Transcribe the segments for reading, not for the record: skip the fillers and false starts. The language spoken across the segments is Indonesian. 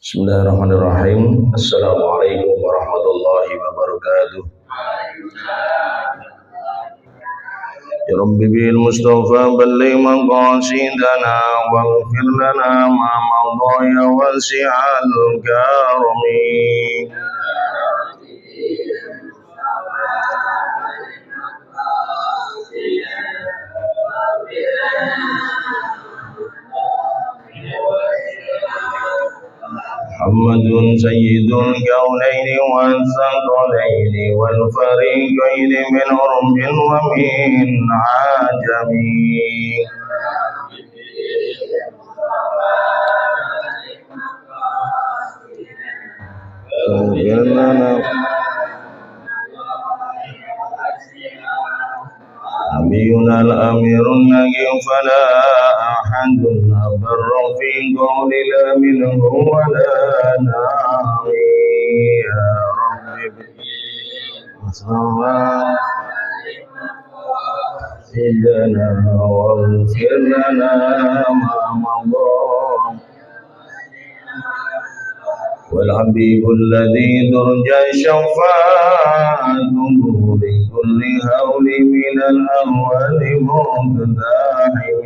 Bismillahirrahmanirrahim. Assalamualaikum warahmatullahi wabarakatuh. Ya Rabbi bil Mustafa balligh maqasidana waghfir lana ma madha ya wasi'al karami. محمد سيد الكونين والثقلين والفريقين من عرب ومن عجم اغفر لنا نبينا الأمير النجي فلا أحد أبر في قول لا منه ولا ناوي يا رب سيدنا واغفر لنا ما مضى والحبيب الذي ترجى شفاعته لكل هول من الأهوال مقتحم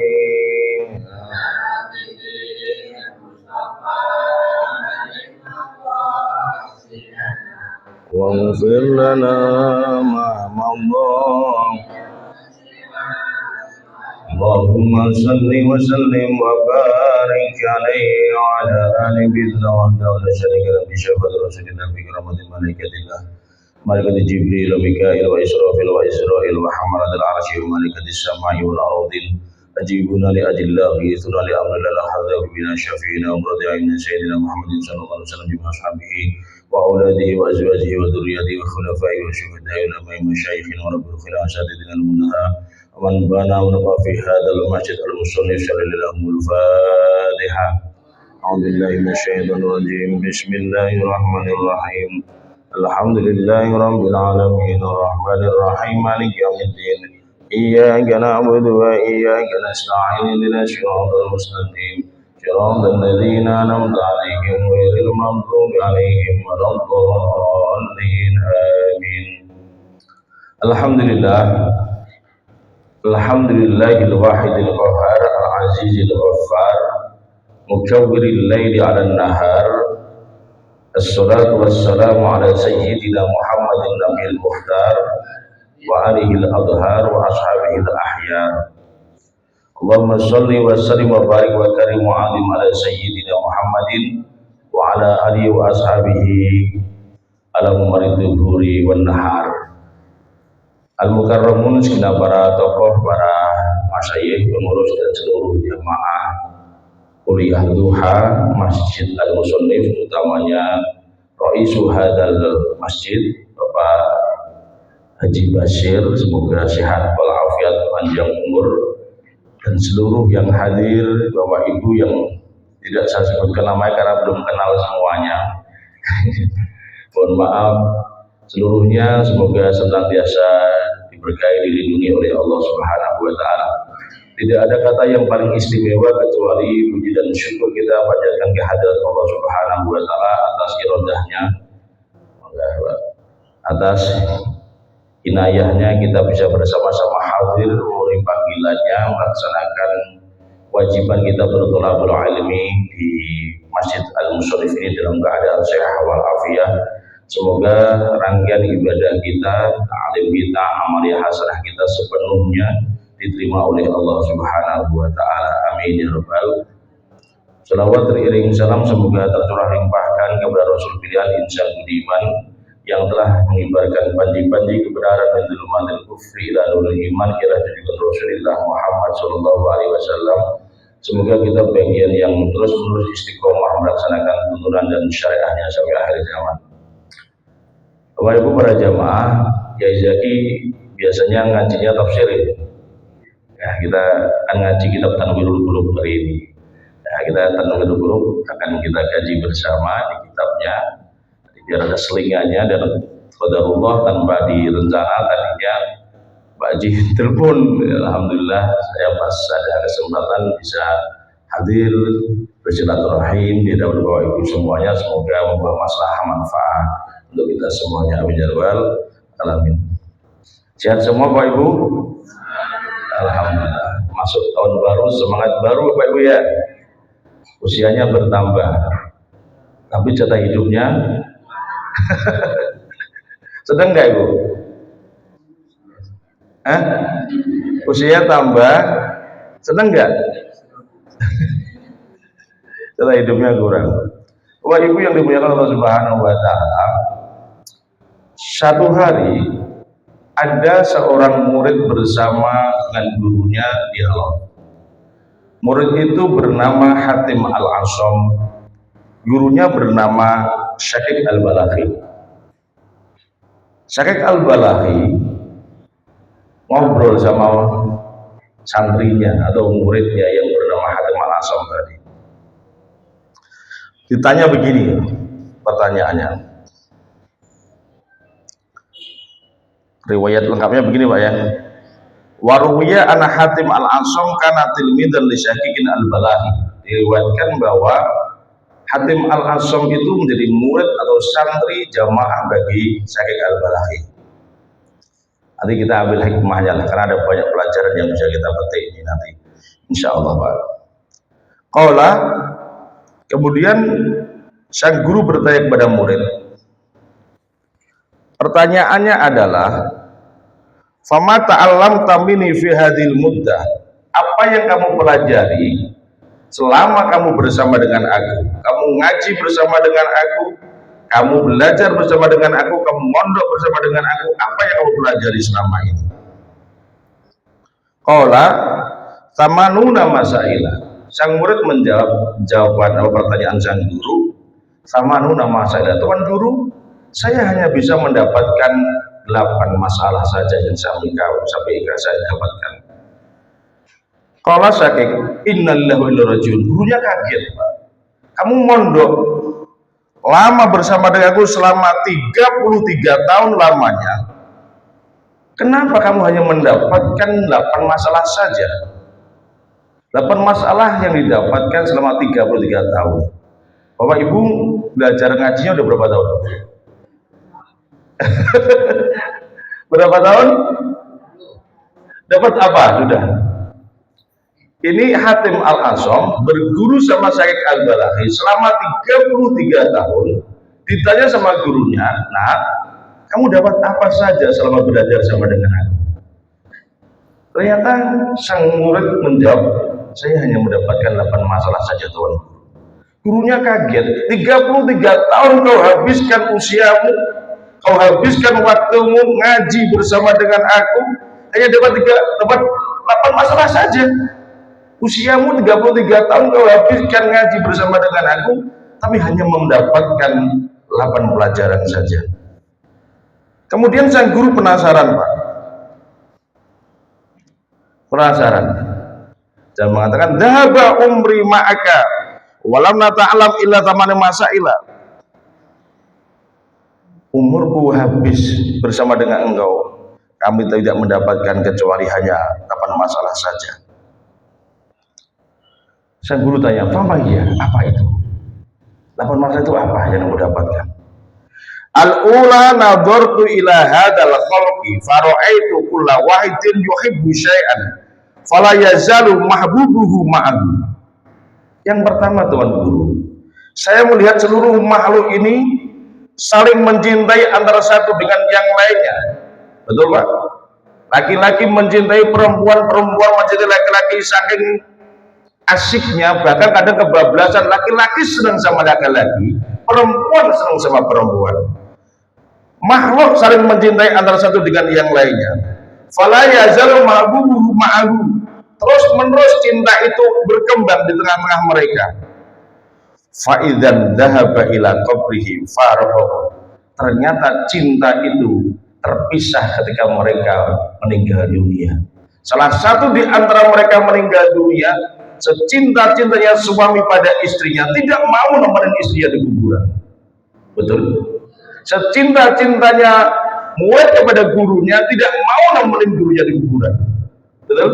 واغفر لنا ما مضى اللهم صل وسلم وبارك عليه وعلى آله بالله وحده لا شريك له بشفاعة رسول الله بكرامة ملائكة الله ملائكة جبريل وميكائيل وإسرافيل وإسرائيل وحملة العرش وملائكة السماء والأرض أجيبنا لأجل الله غيثنا لأمر الله حذر بنا شفينا ومرضعنا سيدنا محمد صلى الله عليه وسلم بما أصحابه وأولاده وأزواجه وذريته وخلفائه وشهدائه والأمام مشايخنا ورب الخير أساتذتنا المنتهى ومن بنى ونقى في هذا المسجد المصلي صلى لهم الفاتحة. أعوذ بالله من الشيطان الرجيم. بسم الله الرحمن الرحيم. الحمد لله رب العالمين الرحمن الرحيم مالك يوم الدين إياك نعبد وإياك نستعين اهدنا الصراط المستقيم صراط الذين أنعمت عليهم غير المغضوب عليهم ولا الضالين آمين. Alhamdulillah. Alhamdulillahil wahidil qahhar al-azizil ghaffar mukawwiril laili 'alan nahar. Assalatu wassalamu ala sayyidina Muhammadin nabiyil mukhtar wa alihil adhar wa ashabihil ahyar. Allahumma shalli wa sallim wa barik wa karim wa 'azim ala sayyidina Muhammadin wa ala alihi wa ashabihi ala mumaridul wan nahar. Al-Mukarramun, segenap para tokoh, para masyayikh, pengurus dan seluruh jamaah kuliah duha Masjid Al-Musannif, utamanya Raisu Hadal Masjid Bapak Haji Basir, semoga sehat walafiat, panjang umur, dan seluruh yang hadir, Bapak Ibu yang tidak saya sebutkan namanya karena belum kenal semuanya. Mohon maaf. Seluruhnya semoga senantiasa diberkahi, dilindungi oleh Allah Subhanahu wa taala. Tidak ada kata yang paling istimewa kecuali puji dan syukur kita panjatkan kehadirat Allah Subhanahu wa taala atas iradahnya, atas inayahnya kita bisa bersama-sama hadir memenuhi panggilannya, melaksanakan kewajiban kita bertolabul ilmi di Masjid Al-Musannif ini dalam keadaan sehat walafiat. Semoga rangkaian ibadah kita, ta'lim kita, amaliyah hasanah kita sepenuhnya diterima oleh Allah Subhanahu wa taala. Amin ya rabbal. Selawat teriring salam semoga tercurah limpahkan kepada Rasul pilihan insan budiman yang telah mengibarkan panji-panji kebenaran dan zulmatil kufri ila nurul iman ila junjungan Rasulullah Muhammad sallallahu alaihi wasallam. Semoga kita bagian yang terus-menerus istiqomah melaksanakan tuntunan dan syariahnya sampai akhir zaman. Bapak Ibu para jamaah, Kiai Zaki biasanya ngajinya tafsir ya, kita akan ngaji kitab Tanwirul Qulub hari ini. Nah, kita Tanwirul Qulub akan kita kaji bersama di kitabnya. Biar ada selingannya dan qadarullah tanpa direncana tadinya Pak Haji telepon. Alhamdulillah saya pas ada kesempatan bisa hadir bersilaturahim di dalam Bapak Ibu semuanya, semoga membawa maslahat manfaat untuk kita semuanya, amin ya rabbal alamin. Sehat semua Bapak Ibu? Alhamdulillah. Masuk tahun baru, semangat baru Bapak Ibu ya. Usianya bertambah, tapi jatah hidupnya sedang nggak Ibu? Usia tambah, seneng nggak? Jatah hidupnya kurang. Bapak Ibu yang dimuliakan Allah Subhanahu wa Ta'ala, satu hari ada seorang murid bersama dengan gurunya di alam. Murid itu bernama Hatim Al-Asom, gurunya bernama Syakik Al-Balakhi. Syakik Al-Balakhi ngobrol sama santrinya atau muridnya yang bernama Hatim Al-Asom tadi. Ditanya begini pertanyaannya. Riwayat lengkapnya begini Pak ya. Waruwiya ana Hatim Al-Asom kana tilmidan li Syakikin Al-Balakhi. Diriwayatkan bahwa Hatim Al-Asom itu menjadi murid atau santri jamaah bagi Syakik Al-Balakhi. Nanti kita ambil hikmahnya lah, karena ada banyak pelajaran yang bisa kita petik ini nanti insyaallah Pak. Qala, kemudian sang guru bertanya kepada murid. Pertanyaannya adalah, fama ta'allamta minni fi hadhil muddah? Apa yang kamu pelajari selama kamu bersama dengan aku? Kamu ngaji bersama dengan aku, kamu belajar bersama dengan aku, kamu mondok bersama dengan aku. Apa yang kamu pelajari selama ini? Qala tamanuna masaila. Sang murid menjawab jawaban atau pertanyaan sang guru, tamanuna masaila. Tuan guru, saya hanya bisa mendapatkan 8 masalah saja yang sampai saya dapatkan. Qala Syakik, innalillahi wa inna ilaihi raji'un. Gurunya kaget, Pak. Kamu mondok lama bersama dengan aku selama 33 tahun lamanya. Kenapa kamu hanya mendapatkan 8 masalah saja? 8 masalah yang didapatkan selama 33 tahun. Bapak Ibu belajar ngajinya udah berapa tahun? Berapa tahun? Dapat apa? Sudah. Ini Hatim Al-Asom berguru sama Syakik Al-Balakhi selama 33 tahun. Ditanya sama gurunya, nah, kamu dapat apa saja selama belajar sama dengan aku? Ternyata sang murid menjawab, saya hanya mendapatkan 8 masalah saja Tuan. Gurunya kaget, 33 tahun kau habiskan usiamu, kau habiskan waktumu ngaji bersama dengan aku, hanya dapat 8 masalah saja. Usiamu 33 tahun kau habiskan ngaji bersama dengan aku, tapi hanya mendapatkan 8 pelajaran saja. Kemudian sang guru penasaran, Pak. Penasaran. Dan mengatakan, "Dhahaba umri ma'aka, walam nata'alam illa tamani masaila." Umurku habis bersama dengan engkau, kami tidak mendapatkan kecuali hanya 8 masalah saja. Sang guru tanya, "Apa ya? Apa itu? 8 masalah itu apa yang kamu dapatkan?" Al-ula nadhartu ila hadzal khalqi fara'aitu kulla wahidin yuhibbu syai'an fala yazalu mahbubuhu ma'ahu. Yang pertama Tuan Guru, saya melihat seluruh makhluk ini saling mencintai antara satu dengan yang lainnya. Betul Pak? Laki-laki mencintai perempuan, perempuan mencintai laki-laki, saking asiknya, bahkan kadang kebablasan, laki-laki senang sama laki-laki, perempuan senang sama perempuan. Makhluk saling mencintai antara satu dengan yang lainnya. Fala yazalu mahbubuhu ma'ahu. Terus menerus cinta itu berkembang di tengah-tengah mereka. Fa'idzan dhahaba ila qabrihi faraqahu. Ternyata cinta itu terpisah ketika mereka meninggal dunia. Salah satu di antara mereka meninggal dunia, secinta-cintanya suami pada istrinya, tidak mau nemenin istrinya di kuburan. Betul? Secinta-cintanya murid kepada gurunya, tidak mau nemenin gurunya di kuburan. Betul?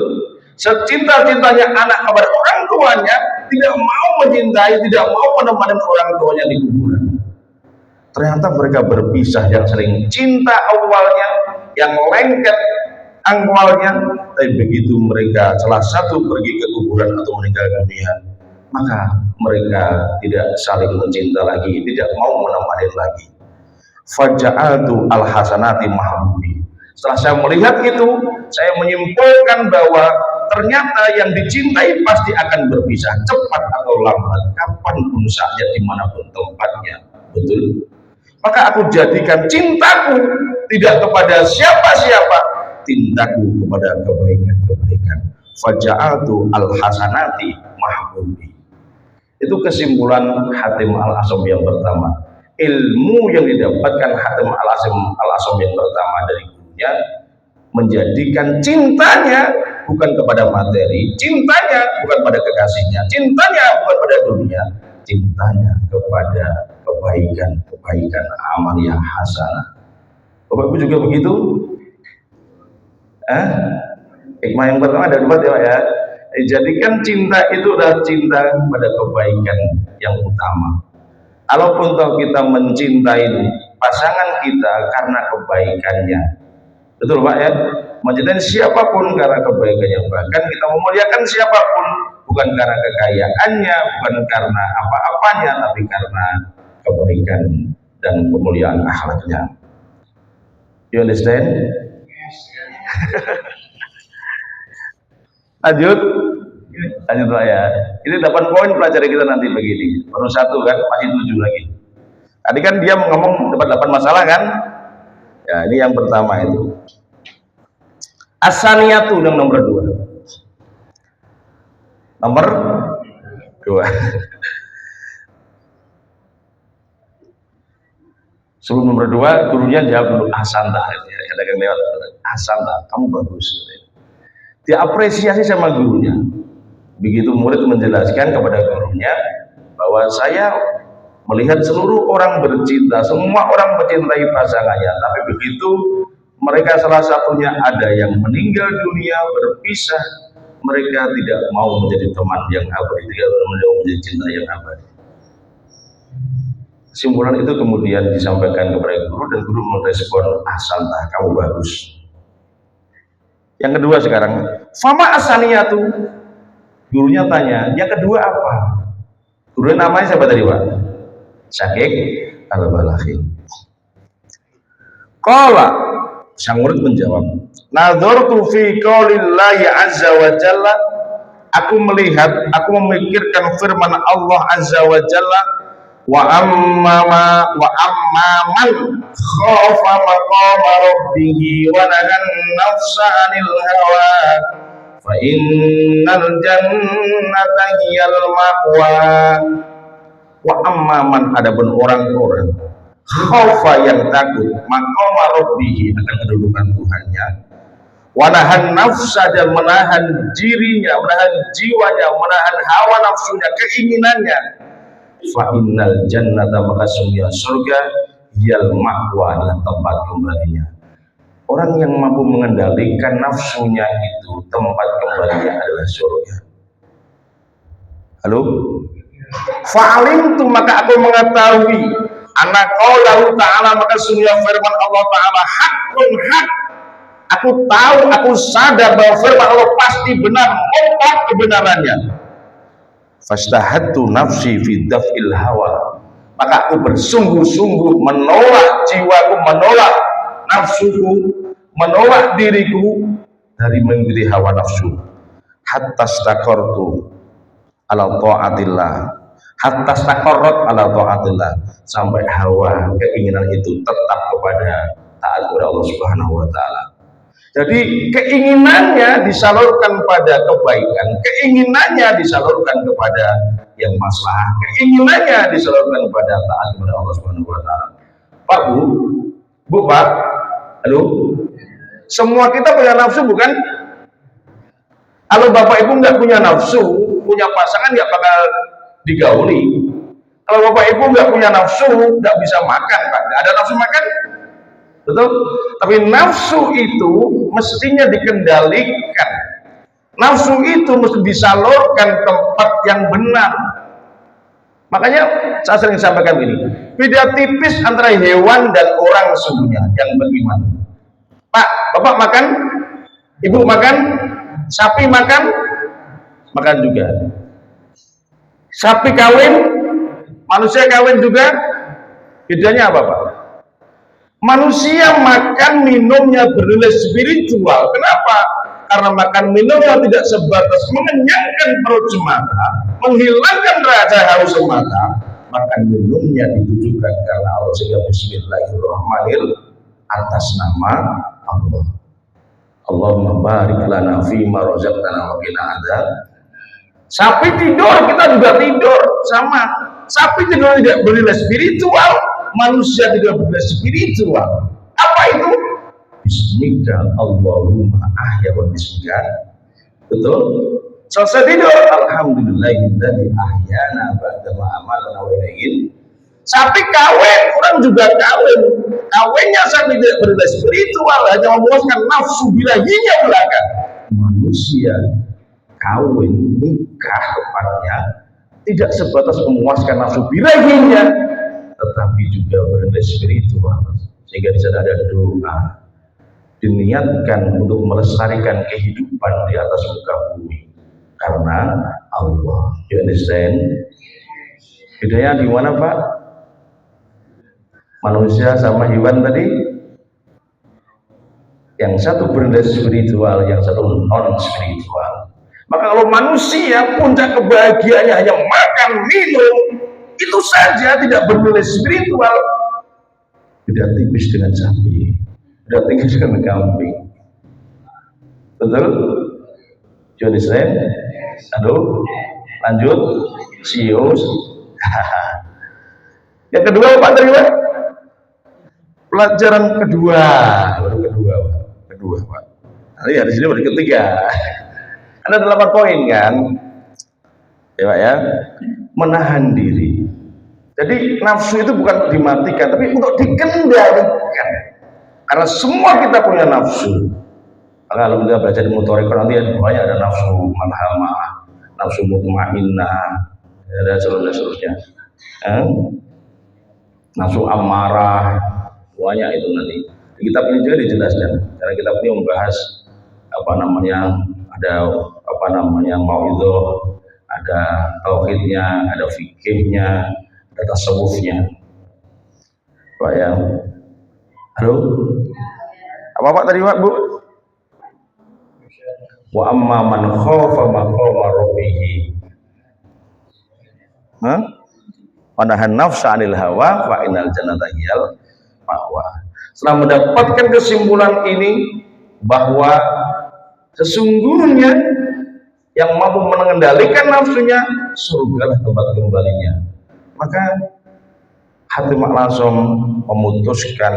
Secinta-cintanya anak kepada orang tuanya, tidak mau mencintai, tidak mau menemani orang tuanya di kuburan. Ternyata mereka berpisah, yang sering cinta awalnya, yang lengket awalnya, tapi begitu mereka salah satu pergi ke kuburan atau meninggal dunia, maka mereka tidak saling mencinta lagi, tidak mau menemani lagi. Faja'altu al-hasanati mahbubi. Setelah saya melihat itu, saya menyimpulkan bahwa ternyata yang dicintai pasti akan berpisah, cepat atau lambat, kapanpun saja, dimanapun tempatnya. Betul? Maka aku jadikan cintaku tidak kepada siapa-siapa, cintaku kepada kebaikan-kebaikan. Faja'altu al-hasanati mahbubi. Itu kesimpulan Hatim Al-Asam yang pertama. Ilmu yang didapatkan Hatim Al-Asam yang pertama dari gurunya menjadikan cintanya bukan kepada materi, cintanya bukan pada kekasihnya, cintanya bukan pada dunia, cintanya kepada kebaikan amal yang hasanah. Bapak Ibu juga begitu? Hikmah yang pertama ada dua ya. Jadikan cinta itu adalah cinta pada kebaikan yang utama. Kalaupun toh kita mencintai pasangan kita karena kebaikannya, betul Pak ya? Mencintai siapapun karena kebaikannya, bahkan kita memuliakan siapapun bukan karena kekayaannya, bukan karena apa-apanya, tapi karena kebaikan dan kemuliaan akhlaknya. You understand? Lanjut Pak ya. Ini 8 poin pelajari kita nanti begini. Baru 1 kan, masih 7 lagi. Tadi kan dia ngomong dapat 8 masalah kan? Ya, ini yang pertama itu. Asaniyatu yang nomor 2. Nomor 2. Sebelum nomor 2, gurunya jawab dulu asanta. Ada yang lewat. Asanta, kamu bagus. Diapresiasi sama gurunya. Begitu murid menjelaskan kepada gurunya bahwa saya melihat seluruh orang bercinta, semua orang mencintai pasangannya, tapi begitu mereka salah satunya ada yang meninggal dunia, berpisah, mereka tidak mau menjadi teman yang abadi, tidak mau menjadi cinta yang abadi. Kesimpulan itu kemudian disampaikan kepada guru dan guru merespon, asanta, kamu bagus. Yang kedua sekarang, fama asaniyatu. Gurunya tanya, yang kedua apa? Gurunya namanya siapa tadi Pak? Syakik Al-Balakhi. Qala, sang murid menjawab, nadhartu fi qaulillahi azza wa jalla. Aku melihat, aku memikirkan firman Allah azza wa jalla, wa amman khafa maqama rabbih wa nahan nafsa 'anil hawa fa innal jannata hiyal ma'wa. Wa amman, adapun orang-orang khafa yang takut maqama rabbih, akan kedudukan Tuhannya, wa nahan nafsa, dan menahan dirinya, menahan jiwanya, menahan hawa nafsunya, keinginannya, fa innal jannata, maka sungguh surga, hiyal ma'wa, adalah tempat kembalinya. Orang yang mampu mengendalikan nafsunya itu, tempat kembalinya adalah surga. Halo? Fa'alimtu, maka aku mengetahui, anak qaulahu ta'ala, maka sungguh firman Allah ta'ala hakun hak. Aku tahu, aku sadar bahwa firman Allah pasti benar, mutlak kebenarannya. Fastahattu nafsi fi daf'il hawa, maka aku bersungguh-sungguh menolak jiwaku, menolak nafsuku, menolak diriku dari mengikuti hawa nafsu. Hatta staqartu ala ta'atillah, hatta staqarrat ala ta'atillah, sampai hawa keinginan itu tetap kepada taat kepada Allah Subhanahu wa taala. Jadi keinginannya disalurkan pada kebaikan, keinginannya disalurkan kepada yang maslahah, keinginannya disalurkan kepada taat kepada Allah Subhanahu wa taala. Pak Bu Pak, halo. Semua kita punya nafsu bukan? Kalau Bapak Ibu nggak punya nafsu, punya pasangan nggak bakal digauli. Kalau Bapak Ibu nggak punya nafsu, nggak bisa makan, Pak. Nggak ada nafsu makan. Betul? Tapi nafsu itu mestinya dikendalikan. Nafsu itu mesti disalurkan tempat yang benar. Makanya saya sering sampaikan gini, beda tipis antara hewan dan orang sesungguhnya yang beriman. Pak, bapak makan, ibu makan, sapi makan, makan juga. Sapi kawin, manusia kawin juga. Bedanya apa, Pak? Manusia makan minumnya bernilai spiritual. Kenapa? Karena makan minumnya tidak sebatas mengenyangkan perut semata, menghilangkan rasa haus semata. Makan minumnya ditujukan karena Allah, sehingga bismillahirrahmanirrahim atas nama Allah. Allahumma barik lana fima razaqtana wa qina adzab. Sapi tidur, kita juga tidur, sama. Sapi tidur tidak bernilai spiritual, manusia tidak bernilai spiritual. Apa itu? Bismika Allahumma ahya wa bismika. Betul? Selesai tidur, alhamdulillahilladzi ahyana ba'da ma amatana wa ilaihi. Sapi kawin, orang juga kawin. Kawinnya sapi tidak bernilai spiritual, hanya memuaskan nafsu birahinya belaka. Manusia kawin, nikah tepatnya, tidak sebatas memuaskan nafsu birahinya, tetapi juga bernilai spiritual. Sehingga di sana ada doa diniatkan untuk melestarikan kehidupan di atas muka bumi karena Allah. You understand? Bedanya di mana, Pak? Manusia sama hewan tadi, yang satu bernilai spiritual, yang satu non spiritual. Maka kalau manusia puncak kebahagiaannya hanya makan minum, itu saja tidak bernilai spiritual. Beda tipis dengan sapi, beda tipis dengan kambing. Betul? Jadi saya, aduh, lanjut, CEO. Yang kedua, Pak, terima. Pelajaran kedua, baru kedua, Pak. Nanti hari ini baru ketiga. Ada 8 poin kan, ya Pak ya. Menahan diri. Jadi nafsu itu bukan untuk dimatikan, tapi untuk dikendalikan. Karena semua kita punya nafsu. Kalau kita baca di Mutorikon nanti banyak ada nafsu malhamah, nafsu mutmainnah, ada seterusnya. Nafsu amarah, banyak itu nanti. Di kitab ini juga dijelaskan. Karena kitab ini membahas ada mauidhah, ada tauhidnya, ada fikihnya, ada tasawufnya. Pak ya. Halo? Apa Pak tadi Pak, Bu? Wa amma man khafa maqama rabbih. Wa nahan nafsa 'anil hawa fa innal jannata hiyal ma'wa. Setelah mendapatkan kesimpulan ini bahwa sesungguhnya yang mampu mengendalikan nafsunya, surgalah tempat kembalinya. Maka hati langsung memutuskan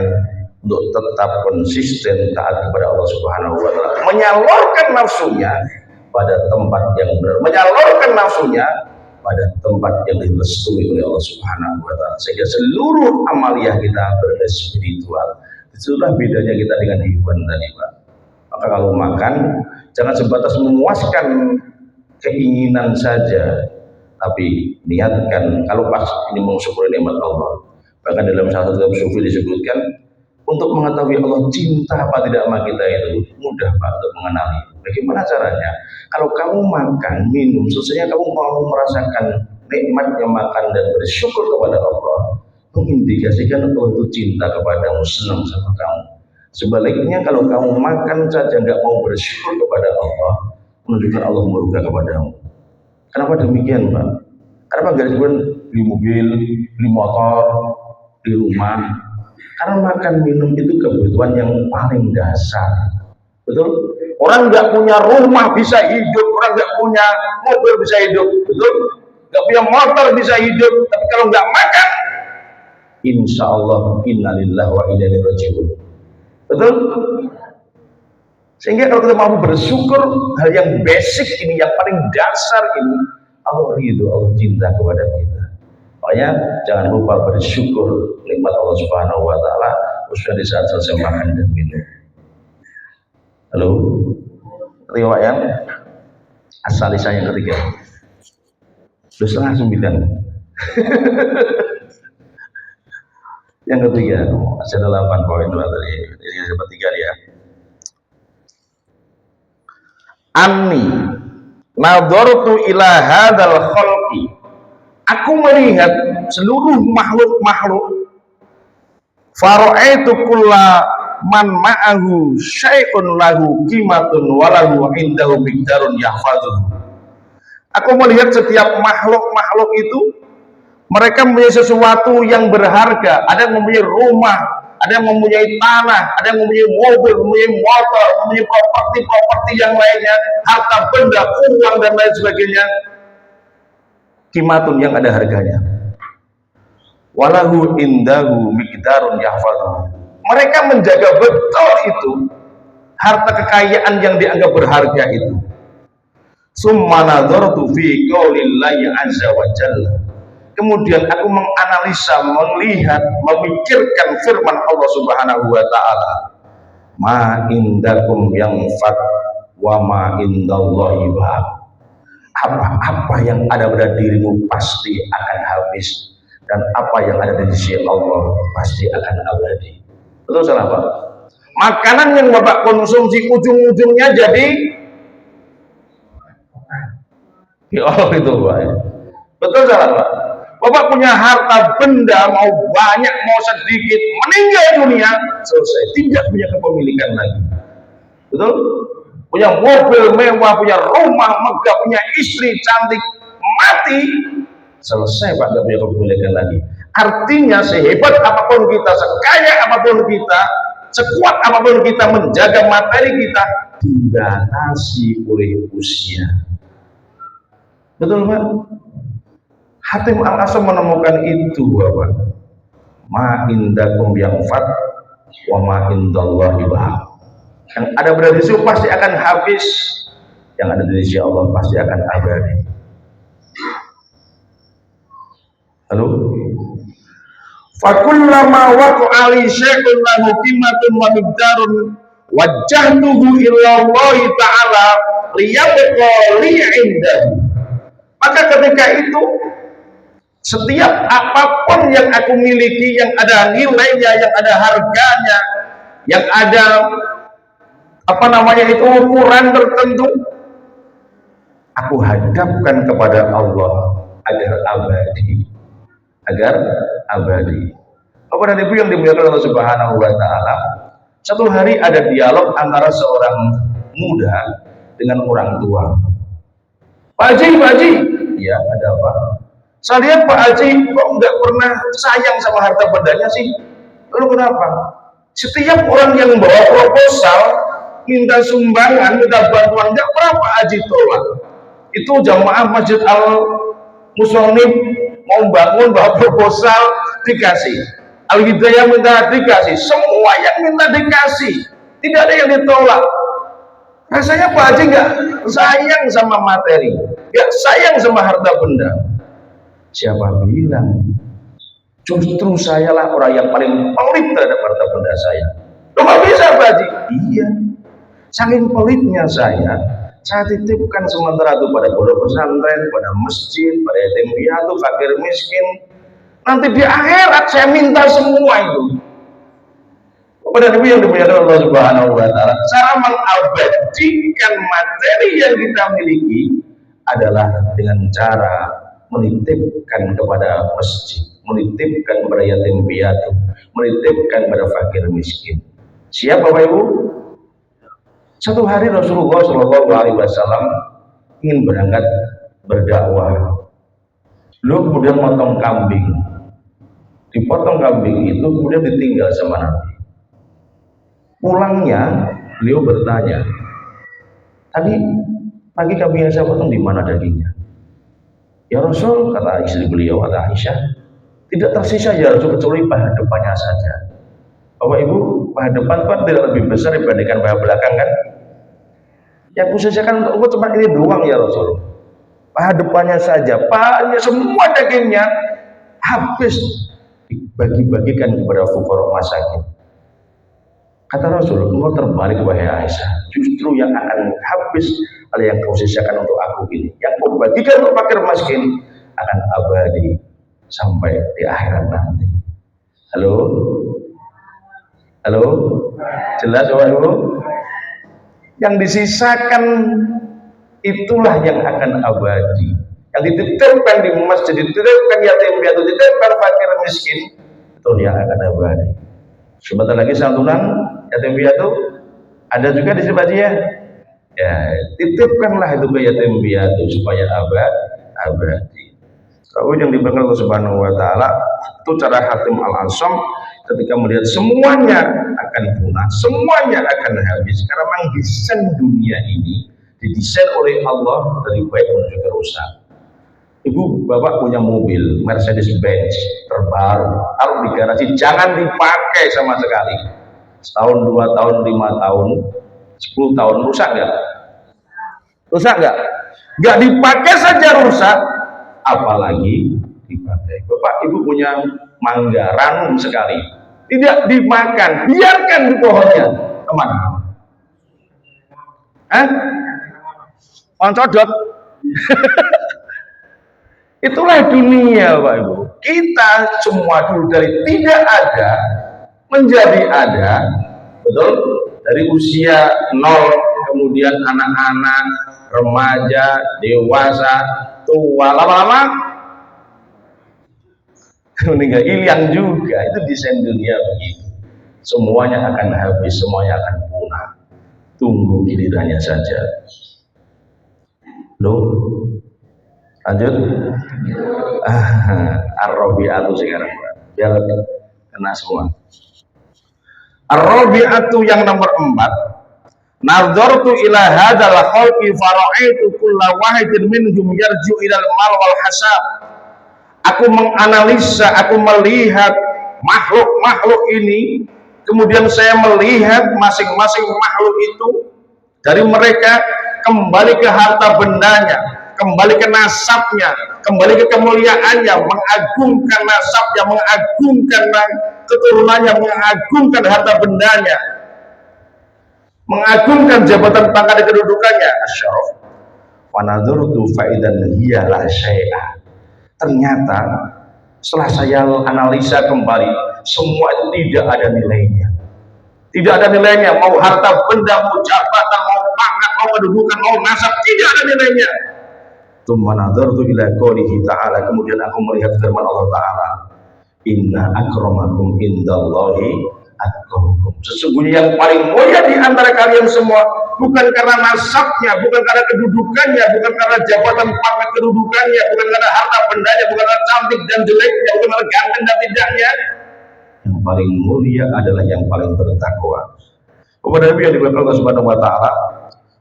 untuk tetap konsisten taat kepada Allah Subhanahu wa taala, menyalurkan nafsunya pada tempat yang benar, menyalurkan nafsunya pada tempat yang direstui oleh Allah Subhanahu wa taala, sehingga seluruh amaliyah kita bernilai spiritual. Itulah bedanya kita dengan hewan tadi, Pak. Maka kalau makan jangan sebatas memuaskan keinginan saja, tapi niatkan kalau pas ini mensyukuri nikmat Allah. Bahkan dalam salah satu kitab sufi disebutkan, untuk mengetahui Allah cinta apa tidak sama kita itu mudah Pak untuk mengenali. Bagaimana caranya? Kalau kamu makan, minum, selesainya kamu mau merasakan nikmatnya makan dan bersyukur kepada Allah, mengindikasikan Allah itu cinta kepadamu, senang sama kamu. Sebaliknya kalau kamu makan saja nggak mau bersyukur kepada Allah, menunjukkan Allah murka kepadamu. Kenapa demikian, Pak? Kenapa nggak disebut beli mobil, beli motor, beli rumah? Karena makan minum itu kebutuhan yang paling dasar. Betul? Orang nggak punya rumah bisa hidup, orang nggak punya mobil bisa hidup, betul? Nggak punya motor bisa hidup, tapi kalau nggak makan, insya Allah innalillahi wa inna ilaihi raji'un. Betul? Sehingga kalau kita mau bersyukur hal yang basic ini, yang paling dasar ini, Allah ridho, Allah cinta kepada kita. Makanya jangan lupa bersyukur nikmat Allah Subhanahu wa taala khususnya di saat selesai makan dan minum. Halo? Riwayat. Asalisa yang ketiga. Sudah 8:30. Yang ketiga, masih ada 8 poin tadi. Ini dapat 3 dia. Anni nadhartu ila hadzal khalqi. Aku melihat seluruh makhluk-makhluk. Fara'aitu kulla man ma'ahu syai'un lahu qimatun wa lahu indahu miqdarun yahfazuhu. Aku melihat setiap makhluk-makhluk itu mereka mempunyai sesuatu yang berharga. Ada yang mempunyai rumah, ada yang mempunyai tanah, ada yang mempunyai mobil, mempunyai motor, mempunyai properti yang lainnya, harta benda, uang dan lain sebagainya. Qimatun yang ada harganya. Walahu indahu miqdarun yahfazuhu. Mereka menjaga betul itu harta kekayaan yang dianggap berharga itu. Summa nadhartu fi qaulillahi azza wa jalla. Kemudian aku menganalisa, melihat, memikirkan firman Allah Subhanahu wa taala. Ma indakum yanfad wa ma indallahi baq. Apa-apa yang ada pada dirimu pasti akan habis, dan apa yang ada di sisi Allah pasti akan abadi. Betul salah Pak? Makanan yang Bapak konsumsi ujung-ujungnya jadi Allah itu Pak. Betul salah Pak? Bapak punya harta benda, mau banyak mau sedikit, meninggal dunia selesai, tidak punya kepemilikan lagi. Betul? Punya mobil mewah, punya rumah megah, punya istri cantik, mati selesai Pak, nggak punya kepemilikan lagi. Artinya sehebat apapun kita, sekaya apapun kita, sekuat apapun kita menjaga materi kita, dibatasi oleh usia. Betul Pak? Hatim Al-Asam menemukan itu Bapak. Ma indakum yanfad wa ma indallahi baq. Yang ada pada diri pasti akan habis, yang ada di sisi Allah pasti akan abadi. Halo? Fakullama waqa'a li syai'un lahu qimatun wa miqdarun wajjahtuhu ila Allah ta'ala liyabqa li 'indahu. Maka ketika itu setiap apapun yang aku miliki, yang ada nilainya, yang ada harganya, yang ada ukuran tertentu, aku hadapkan kepada Allah agar abadi. Bapak dan Ibu yang dimuliakan Allah Subhanahu wa taala, satu hari ada dialog antara seorang muda dengan orang tua. Pak Haji, ya ada apa? Saya lihat Pak Haji kok nggak pernah sayang sama harta bendanya sih. Lalu kenapa? Setiap orang yang bawa proposal, minta sumbangan, minta bantuan, nggak pernah Pak Haji tolak. Itu jamaah Masjid Al-Musonib mau bangun, bawa proposal, dikasih. Al-Hidayah minta dikasih. Semua yang minta dikasih. Tidak ada yang ditolak. Rasanya Pak Haji nggak sayang sama materi, nggak sayang sama harta benda. Siapa bilang? Justru sayalah orang yang paling pelit terhadap harta benda saya. Loh kok bisa Pak Haji? Iya, saking pelitnya saya titipkan sementara itu pada pondok pesantren, pada masjid, pada yatim piatu, fakir miskin. Nanti di akhirat saya minta semua itu. Kepada Nabi yang dimuliakan Allah Subhanahu wa taala, cara mengabadikan materi yang kita miliki adalah dengan cara menitipkan kepada masjid, menitipkan kepada yatim piatu, menitipkan kepada fakir miskin. Siap Bapak Ibu? Satu hari Rasulullah SAW ingin berangkat berdakwah. Beliau kemudian motong kambing. Dipotong kambing itu kemudian ditinggal sama Nabi. Pulangnya beliau bertanya, tadi pagi kambing yang saya potong di mana dagingnya? Ya Rasul, kata istri beliau, kata Aisyah, tidak tersisa ya Rasul kecuali paha depannya saja. Bapak Ibu, paha depan kan tidak lebih besar dibandingkan paha belakang kan? Yang kusisakan untuk cuma ini doang ya Rasul. Paha depannya saja, pahanya semua dagingnya habis dibagi-bagikan kepada fuqara masakin. Kata Rasul, engkau terbalik wahai Aisyah. Justru justru yang akan habis oleh yang kau sisakan untuk aku ini. Yang kau bagikan untuk fakir miskin akan abadi sampai di akhirat nanti. Halo? Halo? Jelas Bapak Ibu? Yang disisakan itulah yang akan abadi. Yang dititipkan di masjid, dititipkan yatim piatu, dititipkan fakir miskin, itu yang akan abadi. Sebentar lagi santunan yatim piatu ada juga di sini ya. Ya, titipkanlah itu ke yatim piatu supaya abadi. Kalau yang diberkahi Allah Subhanahu wa taala, itu cara Hatim Al-Ansam ketika melihat semuanya akan punah, semuanya akan habis karena memang desain dunia ini didesain oleh Allah dari baik menuju ke rusak. Ibu bapak punya mobil Mercedes Benz terbaru, taruh di garasi, jangan dipakai sama sekali. Setahun, 2 tahun, 5 tahun, 10 tahun rusak nggak? Rusak nggak? Nggak dipakai saja rusak, apalagi dipakai. Bapak ibu punya mangga ranum sekali, tidak dimakan, biarkan di pohonnya, kemana? Codot. Itulah dunia Pak Ibu. Kita semua dulu dari tidak ada menjadi ada, betul? Dari usia 0, kemudian anak-anak, remaja, dewasa, tua, lama-lama meninggal, hilang juga. Itu desain dunia begitu. Semuanya akan habis, semuanya akan punah. Tunggu gilirannya saja. Loh, lanjut. Ar-Rabi'atu sekarang, biar kena semua. Ar-Rabi'atu yang nomor 4. Nazartu ila hadzal khalqi fara'aitu kulla wahidin minhum yarju ilal mal wal hasab. Aku menganalisa, aku melihat makhluk-makhluk ini, kemudian saya melihat masing-masing makhluk itu dari mereka kembali ke harta bendanya, kembali ke nasabnya, kembali ke kemuliaannya, mengagungkan nasabnya, mengagungkan keturunannya, mengagungkan harta bendanya, mengagungkan jabatan pangkat kedudukannya. Asyaraf wa nadhurtu faidan hiya la syai'a. Ternyata setelah saya analisa kembali, semua itu tidak ada nilainya. Tidak ada nilainya, mau harta benda, mau jabatan, mau pangkat, mau kedudukan, mau nasab, tidak ada nilainya. Tsumma nadartu ila qoulihi ta'ala, kemudian aku melihat firman Allah Ta'ala, inna akramakum indallahi atqakum. Sesungguhnya yang paling mulia di antara kalian semua bukan karena nasabnya, bukan karena kedudukannya, bukan karena jabatan pangkat kedudukannya, bukan karena harta bendanya, bukan karena cantik dan jeleknya, bukan karena ganteng dan tidaknya. Yang paling mulia adalah yang paling bertakwa. Kepada Nabi yang diberkahi Allah Subhanahu wa taala,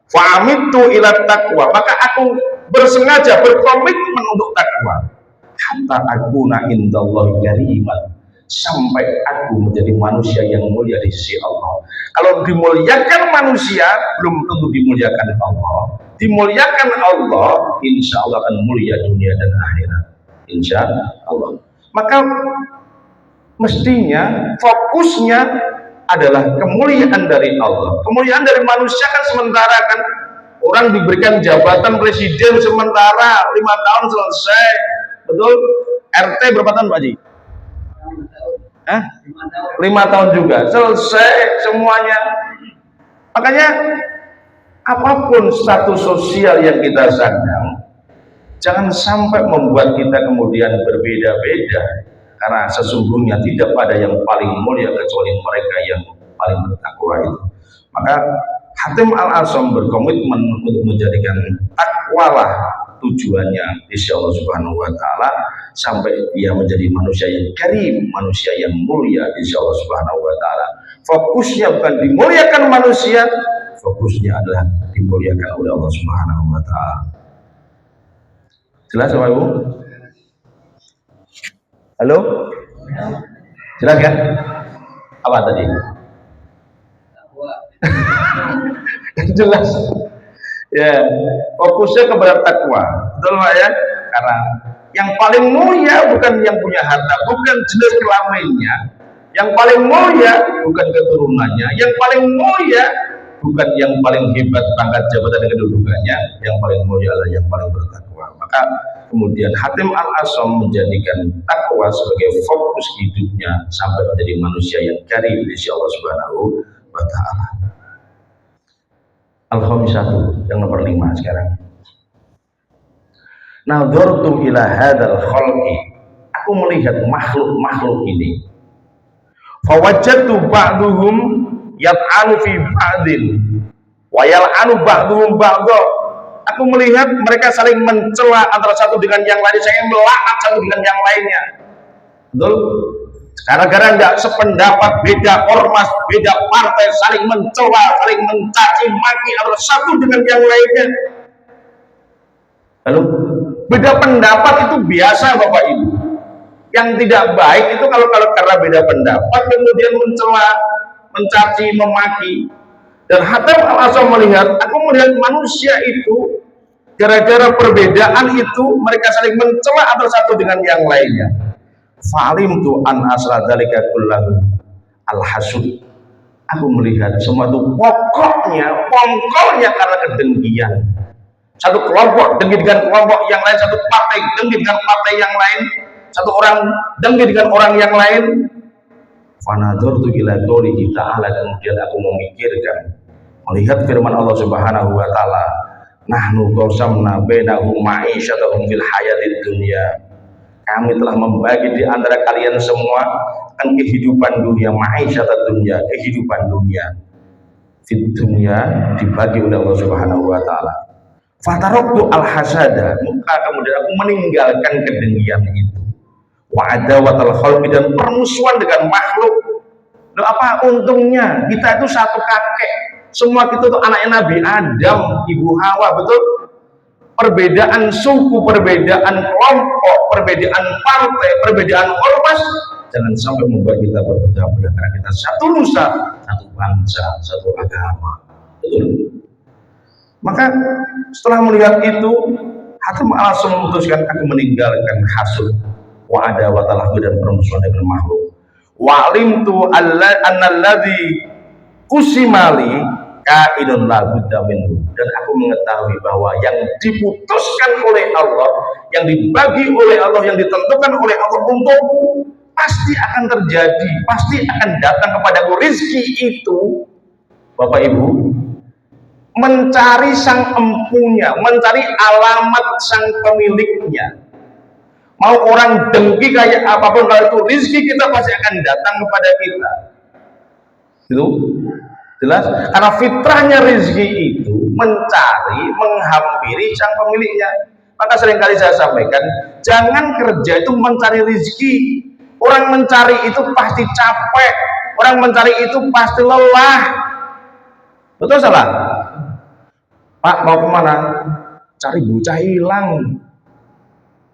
fa'amitu ila taqwa, maka aku bersengaja berkomitmen untuk takwa. Hatta akuna indallahi kariman, sampai aku menjadi manusia yang mulia di sisi Allah. Kalau dimuliakan manusia, belum tentu dimuliakan Allah. Dimuliakan Allah, insya Allah akan mulia dunia dan akhirat. Insya Allah. Maka mestinya fokusnya adalah kemuliaan dari Allah. Kemuliaan dari manusia kan sementara, kan orang diberikan jabatan presiden sementara 5 tahun selesai, betul? RT berapa tahun Pak Haji? 5 tahun juga selesai semuanya. Makanya apapun status sosial yang kita sandang, jangan sampai membuat kita kemudian berbeda-beda, karena sesungguhnya tidak ada yang paling mulia kecuali mereka yang paling bertakwa itu. Maka Hatim Al-Ansam berkomitmen untuk menjadikan takwalah tujuannya insya Allah Subhanahu wa taala, sampai dia menjadi manusia yang karim, manusia yang mulia insya Allah Subhanahu wa taala. Fokusnya bukan dimuliakan manusia, fokusnya adalah dimuliakan oleh Allah Subhanahu wa taala. Jelas Bapak Ibu? Halo? Jelas kan? Apa tadi? Jelas. Ya, fokusnya kepada takwa. Betul Pak ya? Karena yang paling mulia bukan yang punya harta, bukan jenis kelaminnya. Yang paling mulia bukan keturunannya. Yang paling mulia bukan yang paling hebat pangkat jabatan dan kedudukannya, yang paling mulia adalah yang paling bertakwa. Maka kemudian Hatim Al-Asam menjadikan takwa sebagai fokus hidupnya sampai menjadi manusia yang karib di sisi Allah Subhanahu wa Ta'ala. Al-Khamisatu, yang nomor 5 sekarang. Nadhartu ila hadzal khalqi, aku melihat makhluk-makhluk ini. Fawajjatu ba'duhum yat'anu fi ba'din wa yal'anu ba'duhum ba'dha. Aku melihat mereka saling mencela antara satu dengan yang lain, saling melaknat satu dengan yang lainnya. Betul? Gara-gara enggak sependapat, beda ormas, beda partai, saling mencela, saling mencaci maki antara satu dengan yang lainnya. Lalu beda pendapat itu biasa Bapak Ibu. Yang tidak baik itu kalau karena beda pendapat kemudian mencela, mencaci, memaki. Dan Hatim Al-Asam melihat, aku melihat manusia itu gara-gara perbedaan itu mereka saling mencela antara satu dengan yang lainnya. Fa'alimtu an asra dzalika kullahu al-hasud. Aku melihat semua itu pokoknya karena kedengkian. Satu kelompok dengki dengan kelompok yang lain, satu partai dengki dengan partai yang lain, satu orang dengki dengan orang yang lain. Fanadhartu ila qoulihi ta'ala, kemudian aku memikirkan, melihat firman Allah Subhanahu wa taala, nahnu qasamna bainahum ma'isyatahum fil hayatid dunya. Kami telah membagi di antara kalian semua akan kehidupan dunia, ma'isyatad dunya, kehidupan dunia. Fit dunya dibagi oleh Allah Subhanahu wa taala. Fataroktu al-hasada, maka kemudian aku meninggalkan kedengkian itu. Wa adawatal khalqi, dan permusuhan dengan makhluk. Loh, apa untungnya? Kita itu satu kakek. Semua kita itu anaknya Nabi Adam, Ibu Hawa, betul? Perbedaan suku, perbedaan kelompok, perbedaan partai, perbedaan ormas, jangan sampai membuat kita berbeda karena kita satu nusa, satu bangsa, satu agama. Betul? Maka setelah melihat itu, Hatim Al-Asam memutuskan, aku meninggalkan hasud wa adawatal dan permusuhan dengan makhluk. Wa alimtu annalladzi kusimali kaidun la budda minhu, dan aku mengetahui bahwa yang diputuskan oleh Allah, yang dibagi oleh Allah, yang ditentukan oleh Allah untukku pasti akan terjadi, pasti akan datang kepadaku rezeki itu. Bapak Ibu, mencari sang empunya, mencari alamat sang pemiliknya. Mau orang dengki kayak apapun, kalau itu rezeki kita pasti akan datang kepada kita. Itu jelas, karena fitrahnya rezeki itu mencari, menghampiri sang pemiliknya. Maka seringkali saya sampaikan, jangan kerja itu mencari rezeki. Orang mencari itu pasti capek, orang mencari itu pasti lelah. Betul salah? Pak, mau kemana? Cari bocah hilang.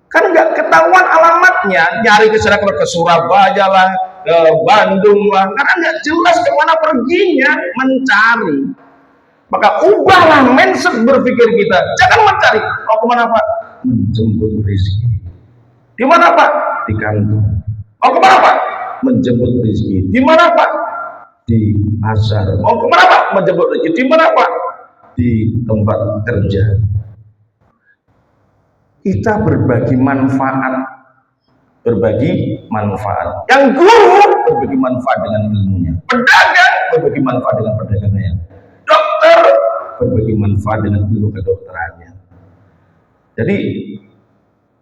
Kan nggak ketahuan alamatnya, nyari ke Surabaya lah, ke Bandung lah, karena nggak jelas kemana perginya, mencari. Maka ubahlah mindset berpikir kita, jangan mencari. Mau kemana Pak? Menjemput rezeki. Di mana Pak? Di kantor. Mau kemana Pak? Menjemput rezeki. Di mana Pak? Di pasar. Mau kemana Pak? Menjemput rezeki. Di mana Pak? Di tempat kerja. Kita berbagi manfaat, yang guru berbagi manfaat dengan ilmunya, pedagang berbagi manfaat dengan perdagangannya, dokter berbagi manfaat dengan ilmu kedokterannya. Jadi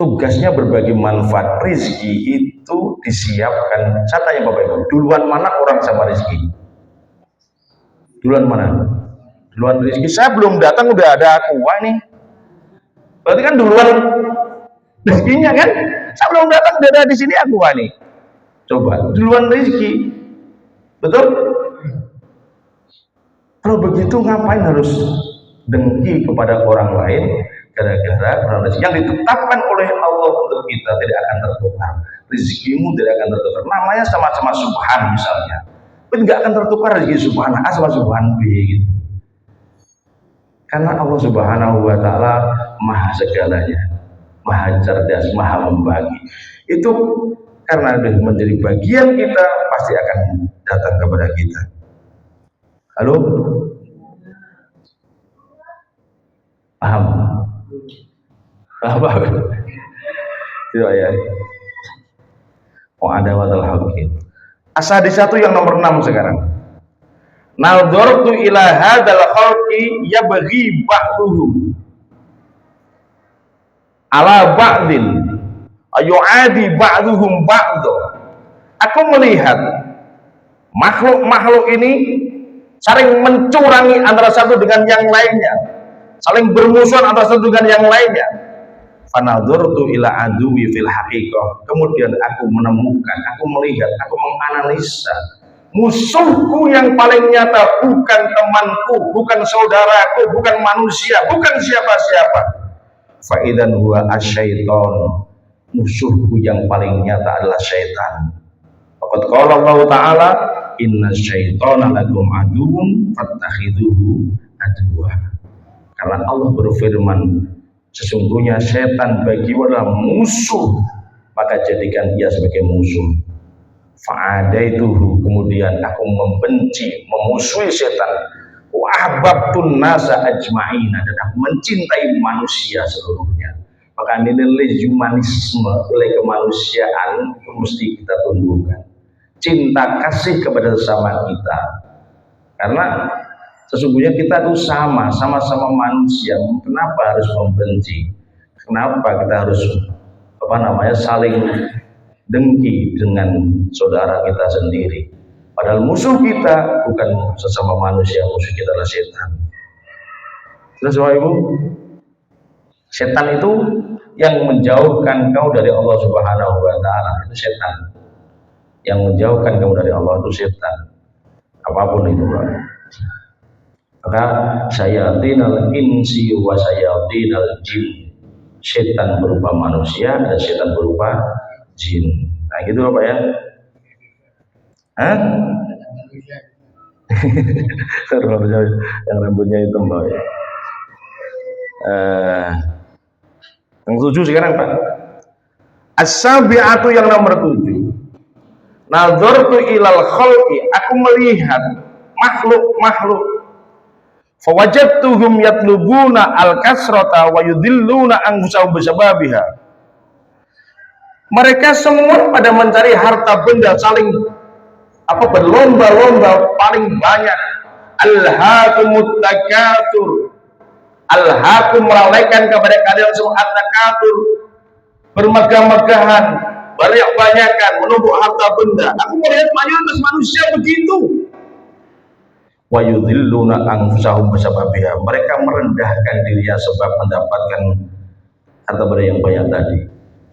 tugasnya berbagi manfaat. Rezeki itu disiapkan. Saya tanya Bapak Ibu, duluan mana orang sama rezeki? Duluan mana? Duluan rezeki. Saya belum datang udah ada aqua nih. Berarti kan duluan rezekinya kan? Saya belum datang udah ada di sini aqua nih. Coba duluan rezeki. Betul? Kalau begitu ngapain harus dengki kepada orang lain gara-gara orang rezeki yang ditetapkan oleh Allah untuk kita tidak akan tertukar. Rezekimu tidak akan tertukar. Namanya sama-sama subhan misalnya. Tapi nggak akan tertukar rezeki subhan A sama subhan B gitu. Karena Allah Subhanahu wa taala maha segalanya, maha cerdas, maha membagi. Itu karena menjadi bagian kita pasti akan datang kepada kita. Halo? Paham? Apa? Itu ya. Oh, ada wadal hakim. As-sadisatu yang nomor 6 sekarang. Nadhartu ila hadzal khalqi yabghi ba'duhum ala ba'din ayu'adi ba'duhum ba'dho. Aku melihat makhluk-makhluk ini saling mencurangi antara satu dengan yang lainnya, saling bermusuhan antara satu dengan yang lainnya. Fanadhartu ila aduwi fil haqiqah. Kemudian aku menemukan, aku melihat, aku menganalisa musuhku yang paling nyata bukan temanku, bukan saudaraku, bukan manusia, bukan siapa-siapa. Fa idzan huwa asyaiton. Musuhku yang paling nyata adalah syaitan. Faqad qala Allah Ta'ala, inna syaitana lakum aduwwun fattakhidhuhu aduwwa. Karena Allah berfirman, sesungguhnya setan bagimu adalah musuh, maka jadikan dia sebagai musuh. Fa'adaituhu, kemudian aku membenci, memusuhi setan. Wa ahbabtun nasa ajma'ina, dan aku mencintai manusia seluruhnya. Maka nilai humanisme, nilai kemanusiaan itu mesti kita tumbuhkan. Cinta kasih kepada sesama kita. Karena sesungguhnya kita itu sama-sama manusia. Kenapa harus membenci? Kenapa kita harus saling dengki dengan saudara kita sendiri? Padahal musuh kita bukan sesama manusia, musuh kita adalah setan. Terus Bapak Ibu, setan itu yang menjauhkan kau dari Allah Subhanahu wa Ta'ala, itu setan. Yang menjauhkan kamu dari Allah itu setan. Apapun itu, Pak. Maka sayatinal insi wa sayatinal jin. Setan berupa manusia dan setan berupa jin. Nah gitu Bapak ya. Hah? Yang rambutnya hitam Pak. Yang 7 sekarang Pak. As-sabi'atu yang nomor 7. Nadhartu ilal khalqi, aku melihat makhluk-makhluk. Fawajadtuhum yatlubuna al-kasrata wa yudhilluna anfusahum bisababiha. Mereka semua pada mencari harta benda, saling berlomba-lomba paling banyak. Alhaakumut takatsur. Alhaakum melalaikan kepada kalian semua at-takatsur, bermegah-megahan, banyak-banyakan, menumpuk harta benda. Aku melihat mayoritas manusia begitu. Wa yudhilluna anfusahum bisababiha. Mereka merendahkan dirinya sebab mendapatkan harta benda yang banyak tadi.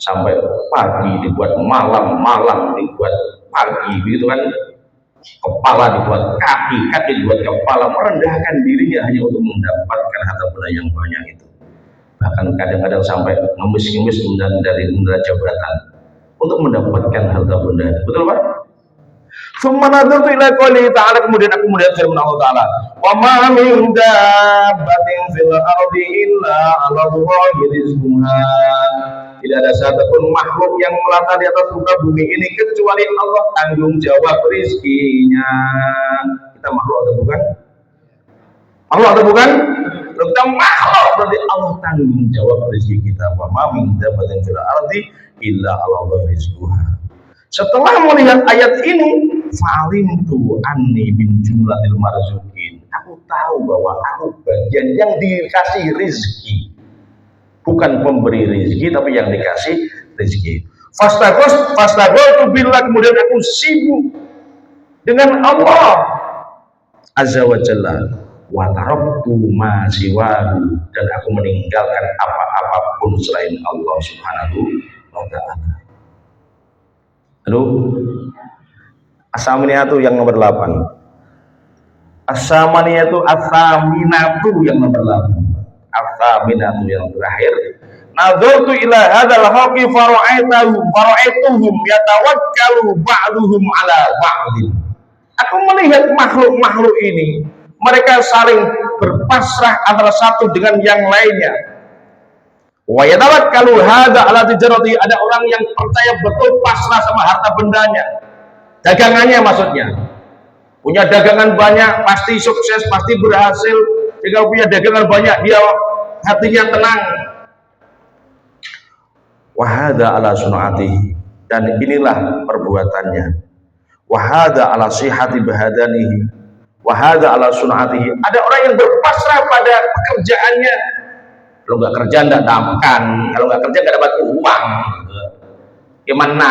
Sampai pagi dibuat malam, malam dibuat pagi, begitu kan? Kepala dibuat kaki, kaki dibuat kepala, merendahkan dirinya hanya untuk mendapatkan harta benda yang banyak itu. Bahkan kadang-kadang sampai ngemis-ngemis dari jabatan untuk mendapatkan harta benda. Betul Pak? Summa nadhartu ila qouli ta'ala, kemudian aku melihat firman Allah Ta'ala, wa ma min dabbatin fil ardi illa 'ala Allahi rizquha. Tidak ada satupun makhluk yang melata di atas muka bumi ini kecuali Allah tanggung jawab rizkinya. Kita makhluk atau bukan? Makhluk atau bukan? Kalau kita makhluk berarti Allah tanggung jawab rezeki kita. Wa ma min dabbatin fil ardi illa 'ala Allahi rizquha. Setelah melihat ayat ini, falimtu anni min jumlatil marzuqin. Aku tahu bahwa aku bagian yang dikasih rezeki. Bukan pemberi rezeki, tapi yang dikasih rezeki. Fastaghaltu billah, kemudian aku sibuk dengan Allah Azza wa Jalla. Wa taraktu ma siwahu, dan aku meninggalkan apa-apapun selain Allah Subhanahu wa Ta'ala. Lalu as-saminatu yang nomor 8. As-saminatu yang nomor 8. As-saminatu yang terakhir. Nadhartu ila hadzal haqqi fara'aituhum yatawakkalu ba'duhum ala ba'din. Aku melihat makhluk-makhluk ini, mereka saling berpasrah antara satu dengan yang lainnya. Wa yatawakkalu hadza ala tijarati, ada orang yang percaya betul pasrah sama harta bendanya, dagangannya maksudnya. Punya dagangan banyak, pasti sukses, pasti berhasil. Jika punya dagangan banyak, dia hatinya tenang. Wahada ala sunatihi, dan inilah perbuatannya. Wahada ala sihati bahadanihi, wahada ala sunatihi. Ada orang yang berpasrah pada pekerjaannya. Kalau nggak kerja nggak makan, kalau nggak kerja nggak dapat uang. Gimana